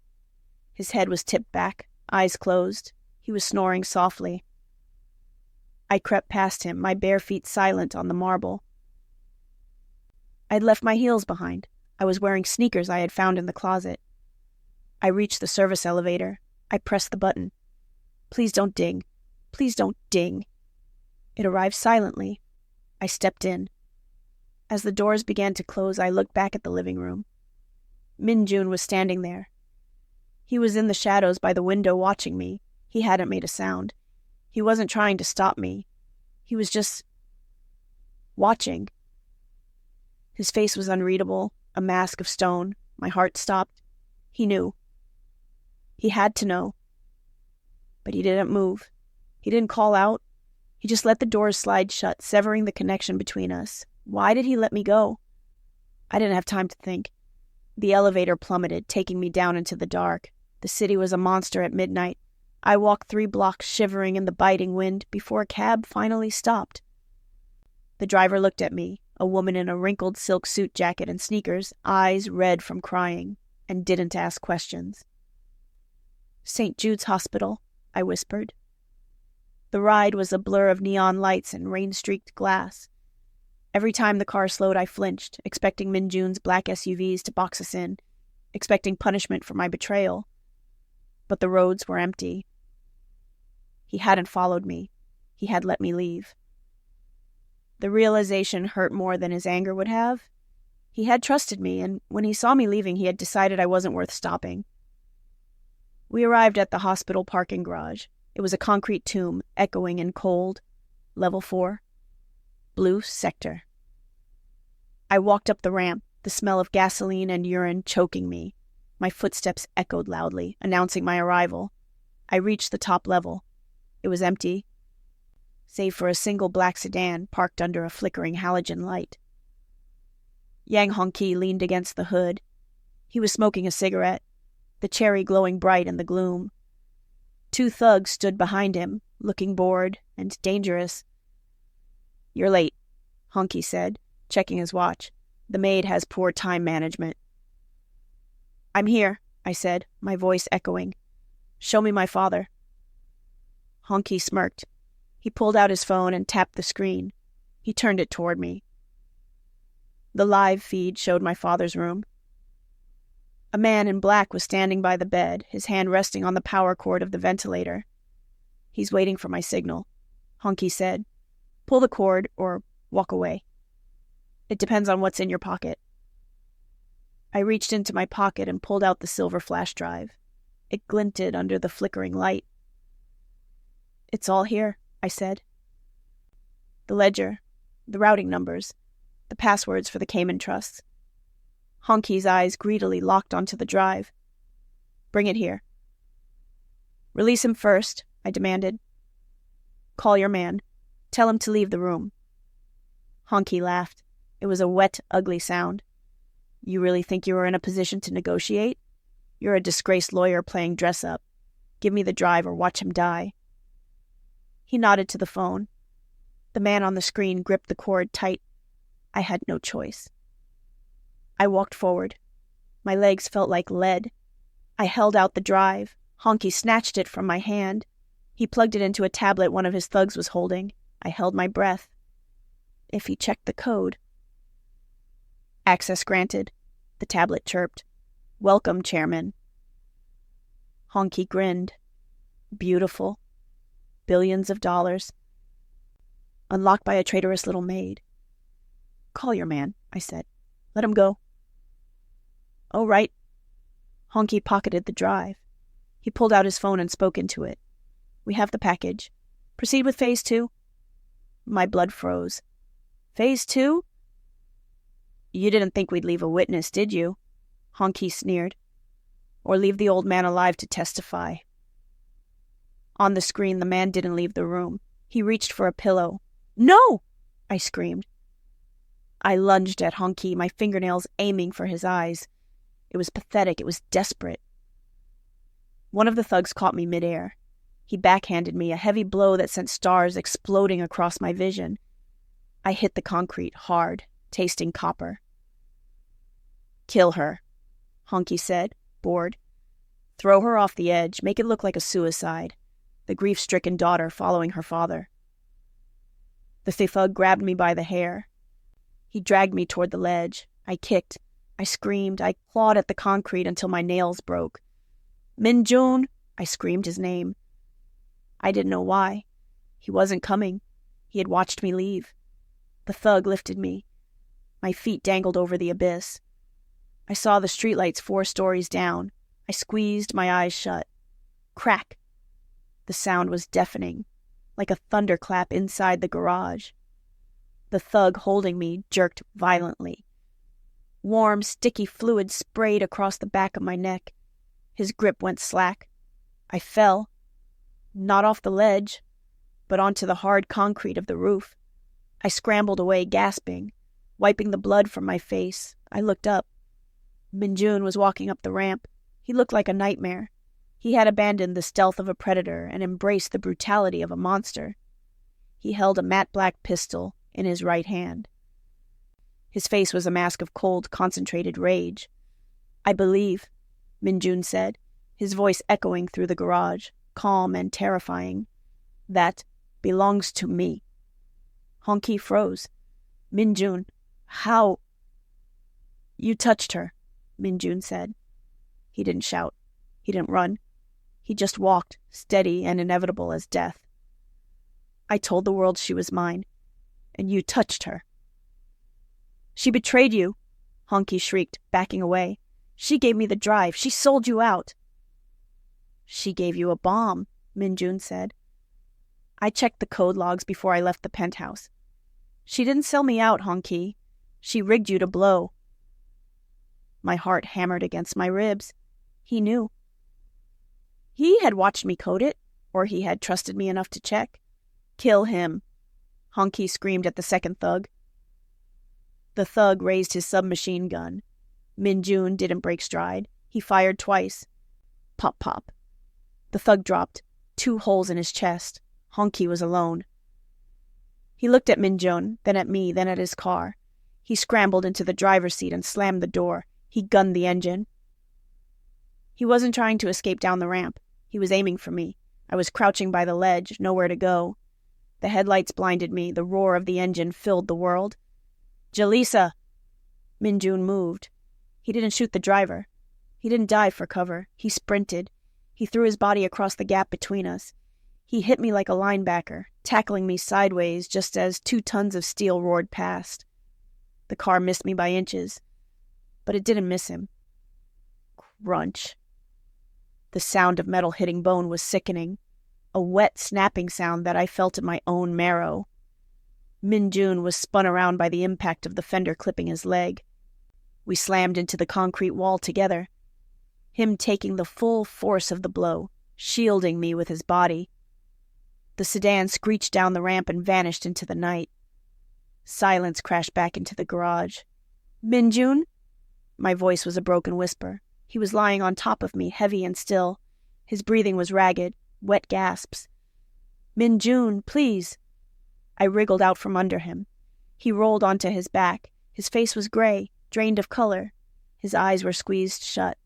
His head was tipped back, eyes closed. He was snoring softly. I crept past him, my bare feet silent on the marble. I'd left my heels behind. I was wearing sneakers I had found in the closet. I reached the service elevator. I pressed the button. Please don't ding. Please don't ding. It arrived silently. I stepped in. As the doors began to close, I looked back at the living room. Min-joon was standing there. He was in the shadows by the window watching me. He hadn't made a sound. He wasn't trying to stop me. He was just watching. His face was unreadable, a mask of stone. My heart stopped. He knew. He had to know. But he didn't move. He didn't call out. He just let the doors slide shut, severing the connection between us. Why did he let me go? I didn't have time to think. The elevator plummeted, taking me down into the dark. The city was a monster at midnight. I walked 3 blocks shivering in the biting wind before a cab finally stopped. The driver looked at me, a woman in a wrinkled silk suit jacket and sneakers, eyes red from crying, and didn't ask questions. "St. Jude's Hospital," I whispered. The ride was a blur of neon lights and rain-streaked glass. Every time the car slowed, I flinched, expecting Min-joon's black SUVs to box us in, expecting punishment for my betrayal. But the roads were empty. He hadn't followed me. He had let me leave. The realization hurt more than his anger would have. He had trusted me, and when he saw me leaving, he had decided I wasn't worth stopping. We arrived at the hospital parking garage. It was a concrete tomb, echoing and cold. Level 4. Blue sector. I walked up the ramp. the smell of gasoline and urine choking me. My footsteps echoed loudly, announcing my arrival. I reached the top level. It was empty, save for a single black sedan parked under a flickering halogen light. Yang Hongki leaned against the hood. He was smoking a cigarette, the cherry glowing bright in the gloom. 2 thugs stood behind him, looking bored and dangerous. "You're late," Hongki said, checking his watch. "The maid has poor time management." "I'm here," I said, my voice echoing. "Show me my father." Hongki smirked. He pulled out his phone and tapped the screen. He turned it toward me. The live feed showed my father's room. A man in black was standing by the bed, his hand resting on the power cord of the ventilator. "He's waiting for my signal," Hongki said. "Pull the cord or walk away. It depends on what's in your pocket." I reached into my pocket and pulled out the silver flash drive. It glinted under the flickering light. "It's all here," I said. "The ledger, the routing numbers, the passwords for the Cayman trusts." Hongki's eyes greedily locked onto the drive. "Bring it here." "Release him first," I demanded. "Call your man. Tell him to leave the room." Hongki laughed. It was a wet, ugly sound. "You really think you are in a position to negotiate? You're a disgraced lawyer playing dress-up. Give me the drive or watch him die." He nodded to the phone. The man on the screen gripped the cord tight. I had no choice. I walked forward. My legs felt like lead. I held out the drive. Hongki snatched it from my hand. He plugged it into a tablet one of his thugs was holding. I held my breath. If he checked the code. "Access granted," the tablet chirped. "Welcome, Chairman." Hongki grinned. Beautiful. Billions of dollars. Unlocked by a traitorous little maid. "Call your man," I said. "Let him go." "Oh, right." Hongki pocketed the drive. He pulled out his phone and spoke into it. "We have the package. Proceed with Phase 2. My blood froze. "Phase 2? You didn't think we'd leave a witness, did you?" Hongki sneered. "Or leave the old man alive to testify." On the screen, the man didn't leave the room. He reached for a pillow. "No!" I screamed. I lunged at Hongki, my fingernails aiming for his eyes. It was pathetic. It was desperate. One of the thugs caught me midair. He backhanded me, a heavy blow that sent stars exploding across my vision. I hit the concrete hard, tasting copper. "Kill her," Hongki said, bored. "Throw her off the edge, make it look like a suicide. The grief-stricken daughter following her father." The thug grabbed me by the hair. He dragged me toward the ledge. I kicked. I screamed. I clawed at the concrete until my nails broke. "Min-joon!" I screamed his name. I didn't know why. He wasn't coming. He had watched me leave. The thug lifted me. My feet dangled over the abyss. I saw the streetlights 4 stories down. I squeezed my eyes shut. Crack! The sound was deafening, like a thunderclap inside the garage. The thug holding me jerked violently. Warm, sticky fluid sprayed across the back of my neck. His grip went slack. I fell. Not off the ledge, but onto the hard concrete of the roof. I scrambled away, gasping, wiping the blood from my face. I looked up. Min-joon was walking up the ramp. He looked like a nightmare. He had abandoned the stealth of a predator and embraced the brutality of a monster. He held a matte black pistol in his right hand. His face was a mask of cold, concentrated rage. "I believe," Min-joon said, his voice echoing through the garage, calm and terrifying, "that belongs to me." Hongki froze. "Min-joon, how—" "You touched her," Min-joon said. He didn't shout. He didn't run. He just walked, steady and inevitable as death. "I told the world she was mine, and you touched her." "She betrayed you," Hongki shrieked, backing away. "She gave me the drive. She sold you out." "She gave you a bomb," Min-joon said. "I checked the code logs before I left the penthouse. She didn't sell me out, Hongki. She rigged you to blow." My heart hammered against my ribs. He knew. He had watched me code it, or he had trusted me enough to check. Kill him, Honky screamed at the second thug. The thug raised his submachine gun. Min-joon didn't break stride. He fired twice. Pop, pop. The thug dropped, 2 holes in his chest. Honky was alone. He looked at Min-joon, then at me, then at his car. He scrambled into the driver's seat and slammed the door. He gunned the engine. He wasn't trying to escape down the ramp. He was aiming for me. I was crouching by the ledge, nowhere to go. The headlights blinded me. The roar of the engine filled the world. Jalisa! Min-joon moved. He didn't shoot the driver. He didn't dive for cover. He sprinted. He threw his body across the gap between us. He hit me like a linebacker, tackling me sideways just as 2 tons of steel roared past. The car missed me by inches, but it didn't miss him. Crunch. The sound of metal hitting bone was sickening, a wet snapping sound that I felt in my own marrow. Min-joon was spun around by the impact of the fender clipping his leg. We slammed into the concrete wall together, him taking the full force of the blow, shielding me with his body. The sedan screeched down the ramp and vanished into the night. Silence crashed back into the garage. Min-joon? My voice was a broken whisper. He was lying on top of me, heavy and still. His breathing was ragged, wet gasps. Min-joon, please. I wriggled out from under him. He rolled onto his back. His face was gray, drained of color. His eyes were squeezed shut.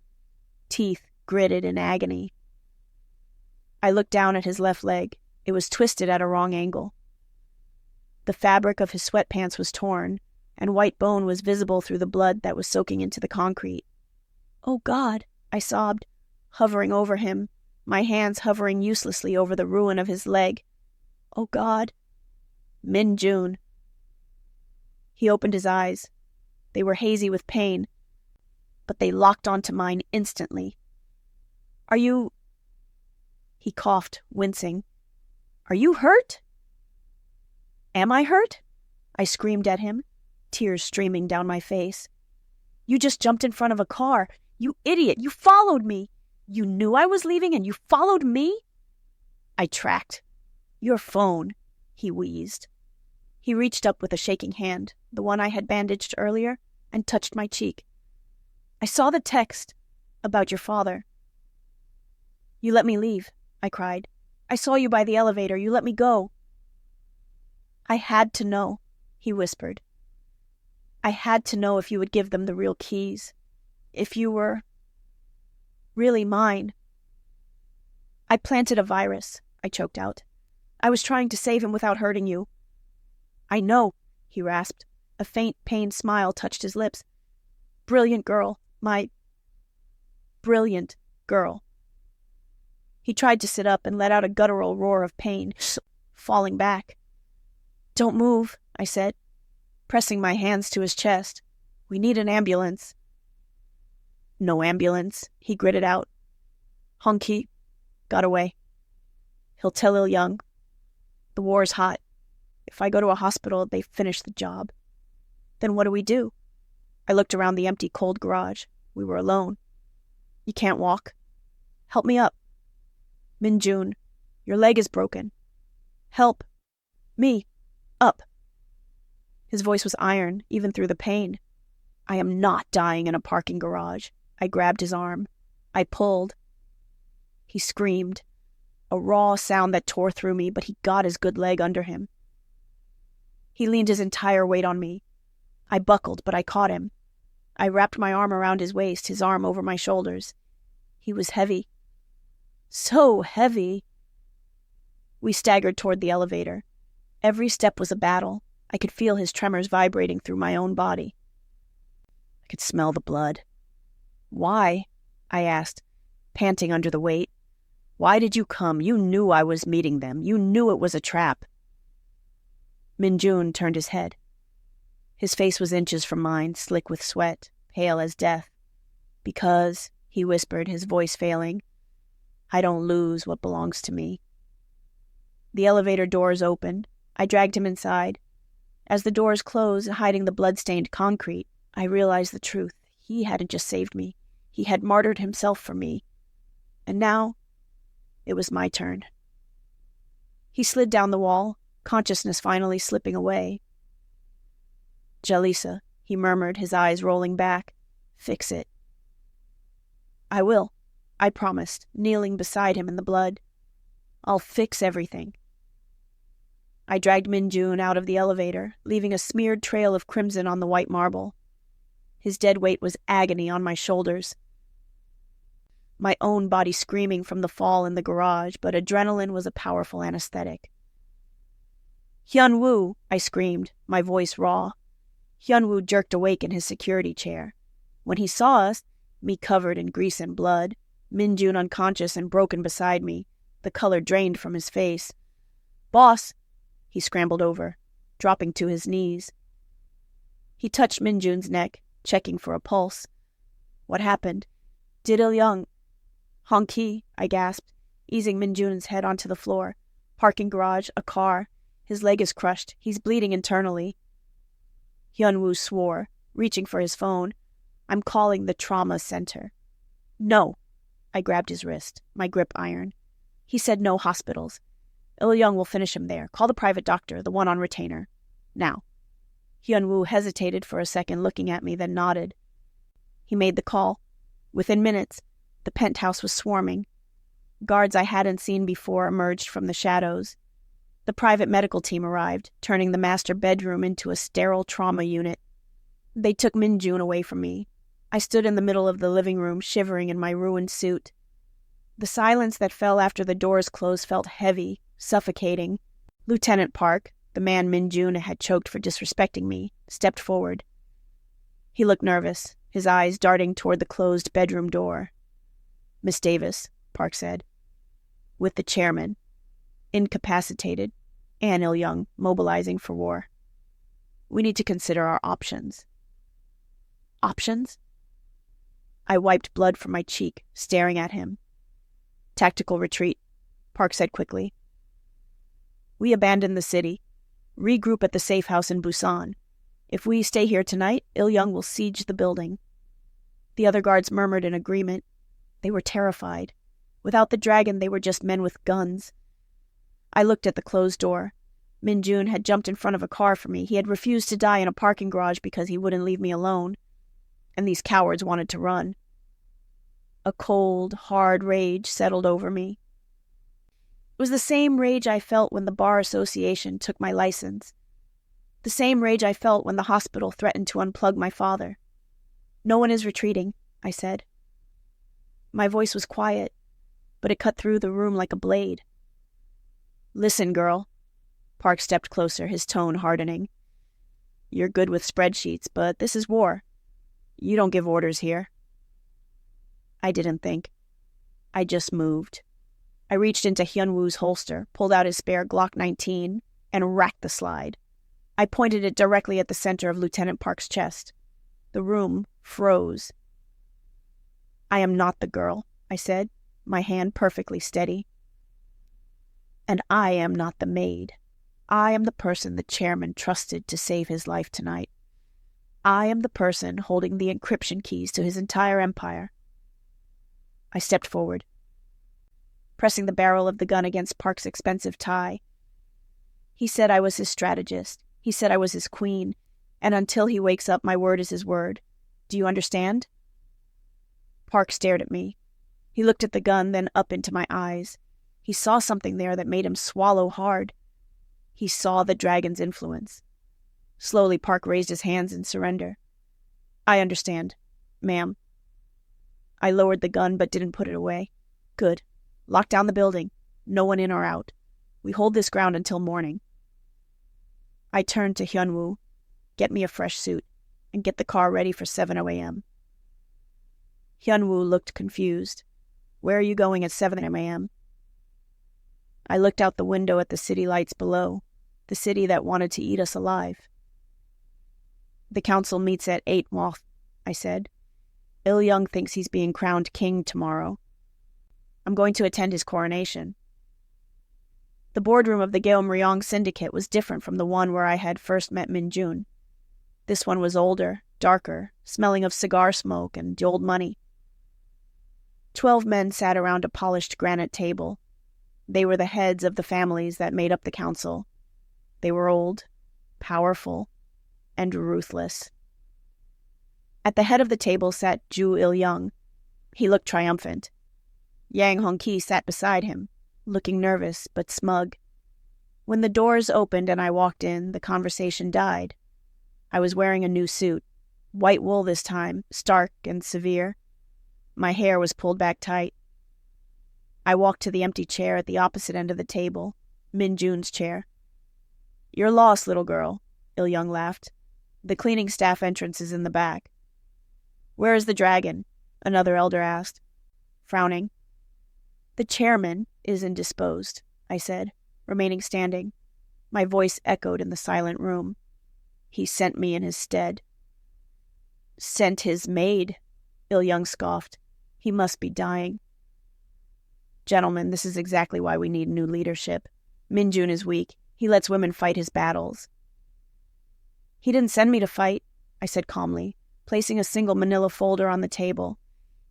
Teeth gritted in agony. I looked down at his left leg. It was twisted at a wrong angle. The fabric of his sweatpants was torn, and white bone was visible through the blood that was soaking into the concrete. "Oh, God," I sobbed, hovering over him, my hands hovering uselessly over the ruin of his leg. "Oh, God." Min-joon. He opened his eyes. They were hazy with pain, but they locked onto mine instantly. "Are you—" He coughed, wincing. "Are you hurt?" "Am I hurt?" I screamed at him, tears streaming down my face. "You just jumped in front of a car. You idiot, you followed me. You knew I was leaving and you followed me?" I tracked. "Your phone," he wheezed. He reached up with a shaking hand, the one I had bandaged earlier, and touched my cheek. "I saw the text about your father." "You let me leave," I cried. "I saw you by the elevator. You let me go." "I had to know," he whispered. "I had to know if you would give them the real keys. If you were really mine." "I planted a virus," I choked out. "I was trying to save him without hurting you." "I know," he rasped. A faint, pained smile touched his lips. "Brilliant girl. My brilliant girl." He tried to sit up and let out a guttural roar of pain, falling back. "Don't move," I said, pressing my hands to his chest. "We need an ambulance." "No ambulance," he gritted out. "Honky got away. He'll tell Il-young. The war's hot. If I go to a hospital, they finish the job." "Then what do we do?" I looked around the empty, cold garage. We were alone. "You can't walk. Help me up." "Min-joon, your leg is broken. Help me up." His voice was iron, even through the pain. "I am not dying in a parking garage." I grabbed his arm. I pulled. He screamed, a raw sound that tore through me, but he got his good leg under him. He leaned his entire weight on me. I buckled, but I caught him. I wrapped my arm around his waist, his arm over my shoulders. He was heavy. So heavy. We staggered toward the elevator. Every step was a battle. I could feel his tremors vibrating through my own body. I could smell the blood. "Why?" I asked, panting under the weight. "Why did you come? You knew I was meeting them. You knew it was a trap." Min-joon turned his head. His face was inches from mine, slick with sweat, pale as death. "Because," he whispered, his voice failing, "I don't lose what belongs to me." The elevator doors opened. I dragged him inside. As the doors closed, hiding the blood-stained concrete, I realized the truth. He hadn't just saved me. He had martyred himself for me. And now, it was my turn. He slid down the wall, consciousness finally slipping away. "Jalisa," he murmured, his eyes rolling back. "Fix it." "I will," I promised, kneeling beside him in the blood. "I'll fix everything." I dragged Min-joon out of the elevator, leaving a smeared trail of crimson on the white marble. His dead weight was agony on my shoulders. My own body screaming from the fall in the garage, but adrenaline was a powerful anesthetic. "Hyun-woo!" I screamed, my voice raw. Hyun-woo jerked awake in his security chair. When he saw us, me covered in grease and blood, Min-joon unconscious and broken beside me, the color drained from his face. "Boss!" He scrambled over, dropping to his knees. He touched Min-joon's neck, checking for a pulse. "What happened? Did Il-young—" "Honki," I gasped, easing Min-joon's head onto the floor. "Parking garage, a car. His leg is crushed. He's bleeding internally." Hyun-woo swore, reaching for his phone. "I'm calling the trauma center." "No." I grabbed his wrist, my grip iron. He said no hospitals. Il-young will finish him there. Call the private doctor, the one on retainer. Now. Hyun-woo hesitated for a second, looking at me, then nodded. He made the call. Within minutes, the penthouse was swarming. Guards I hadn't seen before emerged from the shadows. The private medical team arrived, turning the master bedroom into a sterile trauma unit. They took Min-joon away from me. I stood in the middle of the living room, shivering in my ruined suit. The silence that fell after the doors closed felt heavy, suffocating. Lieutenant Park, the man Min-joon had choked for disrespecting me, stepped forward. He looked nervous, his eyes darting toward the closed bedroom door. "Miss Davis," Park said. "With the chairman. Incapacitated. And Il-young, mobilizing for war. We need to consider our options." "Options?" I wiped blood from my cheek, staring at him. "Tactical retreat," Park said quickly. "We abandon the city. Regroup at the safe house in Busan. If we stay here tonight, Il-young will siege the building." The other guards murmured in agreement. They were terrified. Without the dragon, they were just men with guns. I looked at the closed door. Min-joon had jumped in front of a car for me. He had refused to die in a parking garage because he wouldn't leave me alone. And these cowards wanted to run. A cold, hard rage settled over me. It was the same rage I felt when the Bar Association took my license. The same rage I felt when the hospital threatened to unplug my father. "No one is retreating," I said. My voice was quiet, but it cut through the room like a blade. "Listen, girl." Park stepped closer, his tone hardening. "You're good with spreadsheets, but this is war. You don't give orders here." I didn't think. I just moved. I reached into Hyun-woo's holster, pulled out his spare Glock 19, and racked the slide. I pointed it directly at the center of Lieutenant Park's chest. The room froze. "I am not the girl," I said, my hand perfectly steady. "And I am not the maid. I am the person the chairman trusted to save his life tonight. I am the person holding the encryption keys to his entire empire." I stepped forward, pressing the barrel of the gun against Park's expensive tie. He said I was his strategist. He said I was his queen, and until he wakes up, my word is his word. Do you understand? Park stared at me. He looked at the gun, then up into my eyes. He saw something there that made him swallow hard. He saw the dragon's influence. Slowly, Park raised his hands in surrender. "I understand, ma'am." I lowered the gun but didn't put it away. "Good. Lock down the building. No one in or out. We hold this ground until morning." I turned to Hyun-woo. "Get me a fresh suit, and get the car ready for 7 a.m. Hyun-woo looked confused. "Where are you going at 7 a.m.? I looked out the window at the city lights below, the city that wanted to eat us alive. "The council meets at 8, Moth," I said. "Il-young thinks he's being crowned king tomorrow. I'm going to attend his coronation." The boardroom of the Geum-Ryong Syndicate was different from the one where I had first met Min-joon. This one was older, darker, smelling of cigar smoke and old money. 12 men sat around a polished granite table. They were the heads of the families that made up the council. They were old, powerful, and ruthless. At the head of the table sat Geum-Ryong. He looked triumphant. Yang Hong-ki sat beside him, looking nervous but smug. When the doors opened and I walked in, the conversation died. I was wearing a new suit, white wool this time, stark and severe. My hair was pulled back tight. I walked to the empty chair at the opposite end of the table, Min-joon's chair. "You're lost, little girl," Il-young laughed. "The cleaning staff entrance is in the back." "Where is the dragon?" another elder asked, frowning. "The chairman is indisposed," I said, remaining standing. My voice echoed in the silent room. "He sent me in his stead." "Sent his maid," Il-young scoffed. "He must be dying." "Gentlemen, this is exactly why we need new leadership. Min-joon is weak. He lets women fight his battles." "He didn't send me to fight," I said calmly, placing a single manila folder on the table.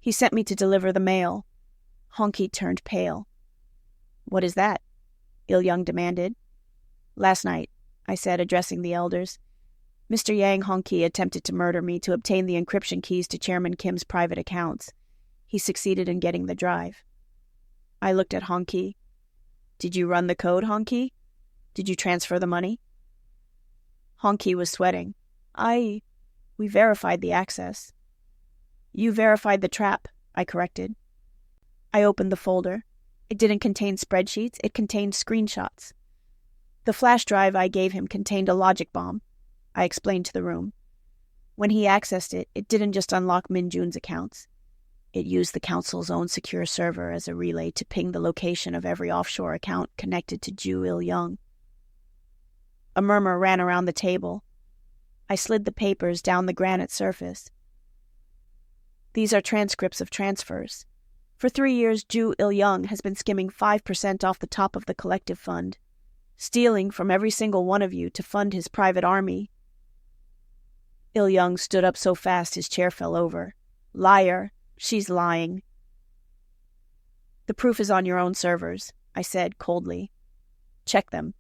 "He sent me to deliver the mail." Hong-ki turned pale. "What is that?" Il-young demanded. "Last night," I said, addressing the elders, "Mr. Yang Hong-ki attempted to murder me to obtain the encryption keys to Chairman Kim's private accounts. He succeeded in getting the drive." I looked at Hong-ki. "Did you run the code, Hong-ki? Did you transfer the money?" Hong-ki was sweating. We verified the access." "You verified the trap," I corrected. I opened the folder. It didn't contain spreadsheets, it contained screenshots. The flash drive I gave him contained a logic bomb, I explained to the room. When he accessed it, it didn't just unlock Min-joon's accounts. It used the council's own secure server as a relay to ping the location of every offshore account connected to Geum-Ryong. A murmur ran around the table. I slid the papers down the granite surface. "These are transcripts of transfers. For 3 years, Geum-Ryong has been skimming 5% off the top of the collective fund, stealing from every single one of you to fund his private army." Il-young stood up so fast his chair fell over. "Liar! She's lying." "The proof is on your own servers," I said coldly. "Check them."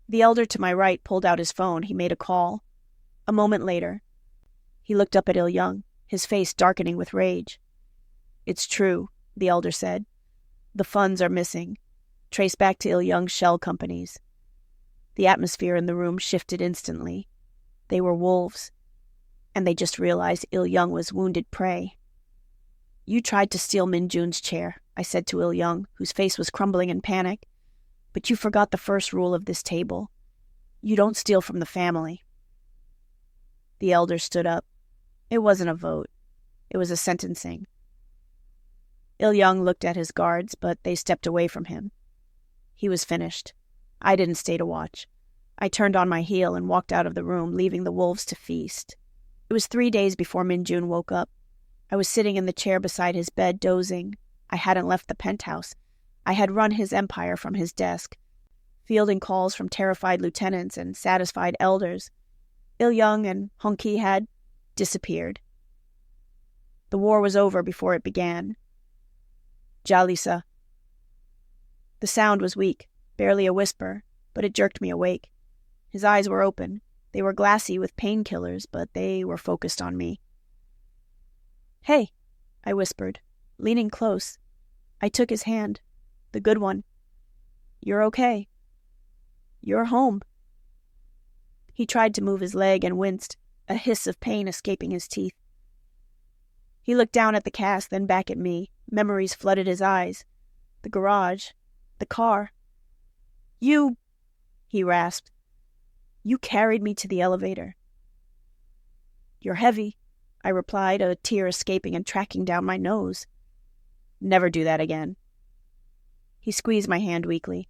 The elder to my right pulled out his phone. He made a call. A moment later, he looked up at Il-young, his face darkening with rage. "It's true," the elder said. "The funds are missing. Trace back to Il-young's shell companies." The atmosphere in the room shifted instantly. They were wolves, and they just realized Il-young was wounded prey. "You tried to steal Min-joon's chair," I said to Il-young, whose face was crumbling in panic. "But you forgot the first rule of this table. You don't steal from the family." The elder stood up. It wasn't a vote. It was a sentencing. Il-young looked at his guards, but they stepped away from him. He was finished. I didn't stay to watch. I turned on my heel and walked out of the room, leaving the wolves to feast. It was 3 days before Min-joon woke up. I was sitting in the chair beside his bed, dozing. I hadn't left the penthouse. I had run his empire from his desk, fielding calls from terrified lieutenants and satisfied elders. Il-young and Hong-ki had disappeared. The war was over before it began. "Jalisa." The sound was weak, barely a whisper, but it jerked me awake. His eyes were open. They were glassy with painkillers, but they were focused on me. "Hey," I whispered, leaning close. I took his hand, the good one. "You're okay. You're home." He tried to move his leg and winced, a hiss of pain escaping his teeth. He looked down at the cast, then back at me. Memories flooded his eyes. The garage. The car. "You," he rasped. "You carried me to the elevator." "You're heavy," I replied, a tear escaping and tracking down my nose. "Never do that again." He squeezed my hand weakly.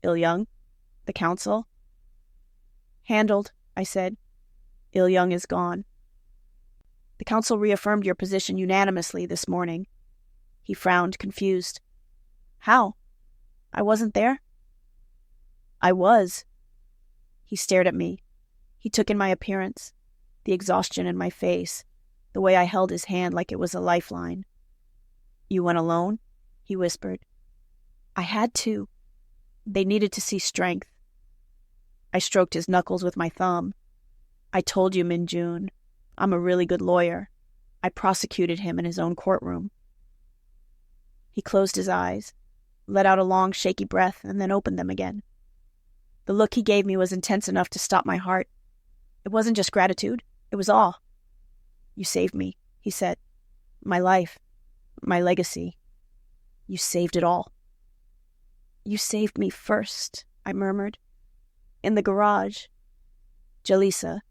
"Il-young? The council?" "Handled," I said. "Il-young is gone. The council reaffirmed your position unanimously this morning." He frowned, confused. "How? I wasn't there?" "I was." He stared at me. He took in my appearance, the exhaustion in my face, the way I held his hand like it was a lifeline. "You went alone?" he whispered. "I had to. They needed to see strength." I stroked his knuckles with my thumb. "I told you, Min-joon. I'm a really good lawyer. I prosecuted him in his own courtroom." He closed his eyes, let out a long, shaky breath, and then opened them again. The look he gave me was intense enough to stop my heart. It wasn't just gratitude. It was awe. "You saved me," he said. "My life. My legacy. You saved it all." "You saved me first," I murmured. "In the garage. Jalisa."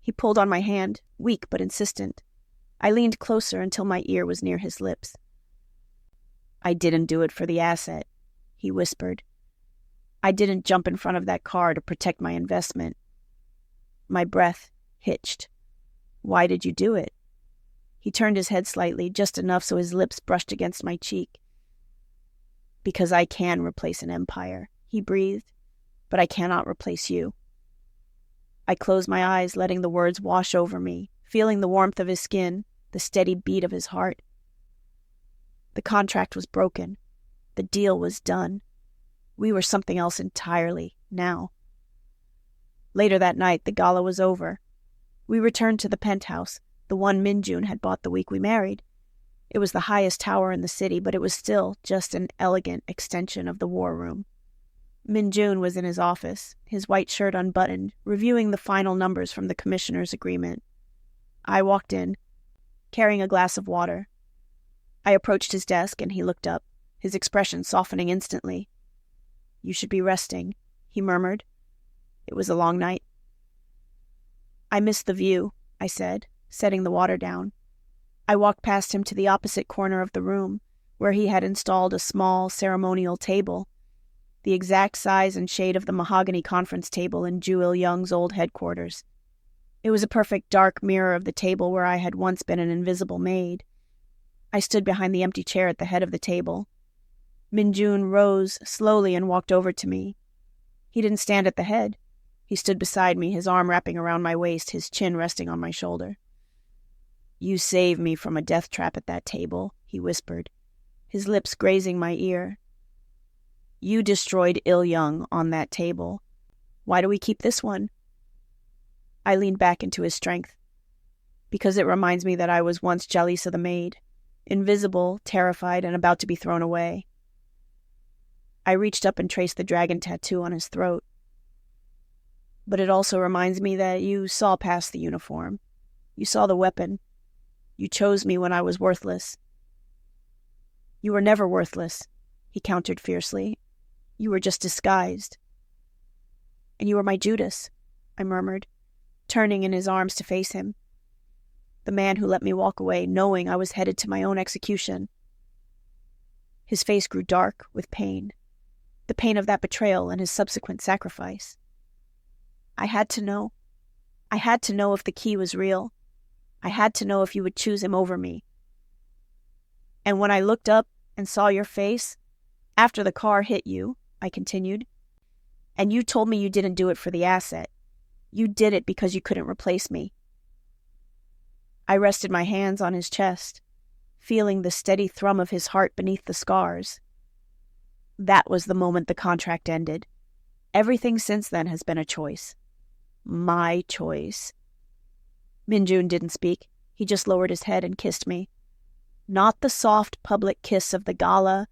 He pulled on my hand, weak but insistent. I leaned closer until my ear was near his lips. "I didn't do it for the asset," he whispered. "I didn't jump in front of that car to protect my investment." My breath hitched. "Why did you do it?" He turned his head slightly, just enough so his lips brushed against my cheek. "Because I can replace an empire," he breathed, "but I cannot replace you." I closed my eyes, letting the words wash over me, feeling the warmth of his skin, the steady beat of his heart. The contract was broken. The deal was done. We were something else entirely, now. Later that night, the gala was over. We returned to the penthouse, the one Min-joon had bought the week we married. It was the highest tower in the city, but it was still just an elegant extension of the war room. Min-joon was in his office, his white shirt unbuttoned, reviewing the final numbers from the commissioner's agreement. I walked in, carrying a glass of water. I approached his desk, and he looked up, his expression softening instantly. "You should be resting," he murmured. "It was a long night." "I missed the view," I said, setting the water down. I walked past him to the opposite corner of the room, where he had installed a small ceremonial table, the exact size and shade of the mahogany conference table in Geum-Ryong's old headquarters. It was a perfect dark mirror of the table where I had once been an invisible maid. I stood behind the empty chair at the head of the table. Min-joon rose slowly and walked over to me. He didn't stand at the head. He stood beside me, his arm wrapping around my waist, his chin resting on my shoulder. "You saved me from a death trap at that table," he whispered, his lips grazing my ear. "You destroyed Il-young on that table. Why do we keep this one?" I leaned back into his strength. "Because it reminds me that I was once Jalisa the Maid, invisible, terrified, and about to be thrown away." I reached up and traced the dragon tattoo on his throat. "But it also reminds me that you saw past the uniform. You saw the weapon. You chose me when I was worthless." "You were never worthless," he countered fiercely. "You were just disguised." "And you were my Judas," I murmured, turning in his arms to face him. The man who let me walk away, knowing I was headed to my own execution. His face grew dark with pain, the pain of that betrayal and his subsequent sacrifice. I had to know. I had to know if the key was real. I had to know if you would choose him over me. "And when I looked up and saw your face, after the car hit you," I continued, "and you told me you didn't do it for the asset. You did it because you couldn't replace me." I rested my hands on his chest, feeling the steady thrum of his heart beneath the scars. That was the moment the contract ended. Everything since then has been a choice. My choice. Min-joon didn't speak. He just lowered his head and kissed me. Not the soft public kiss of the gala,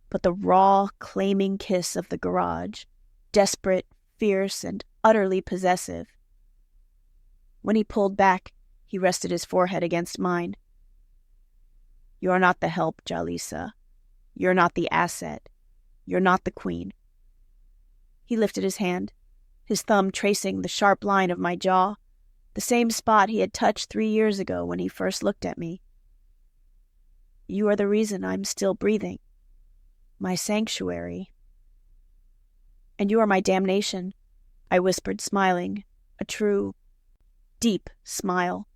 but the raw, claiming kiss of the garage. Desperate, fierce, and utterly possessive. When he pulled back, he rested his forehead against mine. "You're not the help, Jalisa. You're not the asset. You're not the queen." He lifted his hand, his thumb tracing the sharp line of my jaw, the same spot he had touched 3 years ago when he first looked at me. "You are the reason I'm still breathing. My sanctuary." "And you are my damnation," I whispered, smiling, a true, deep smile.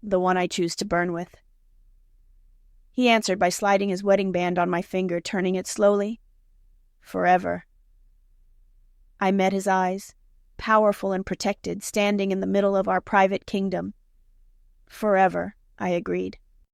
"The one I choose to burn with." He answered by sliding his wedding band on my finger, turning it slowly. "Forever." I met his eyes, powerful and protected, standing in the middle of our private kingdom. Forever, I agreed.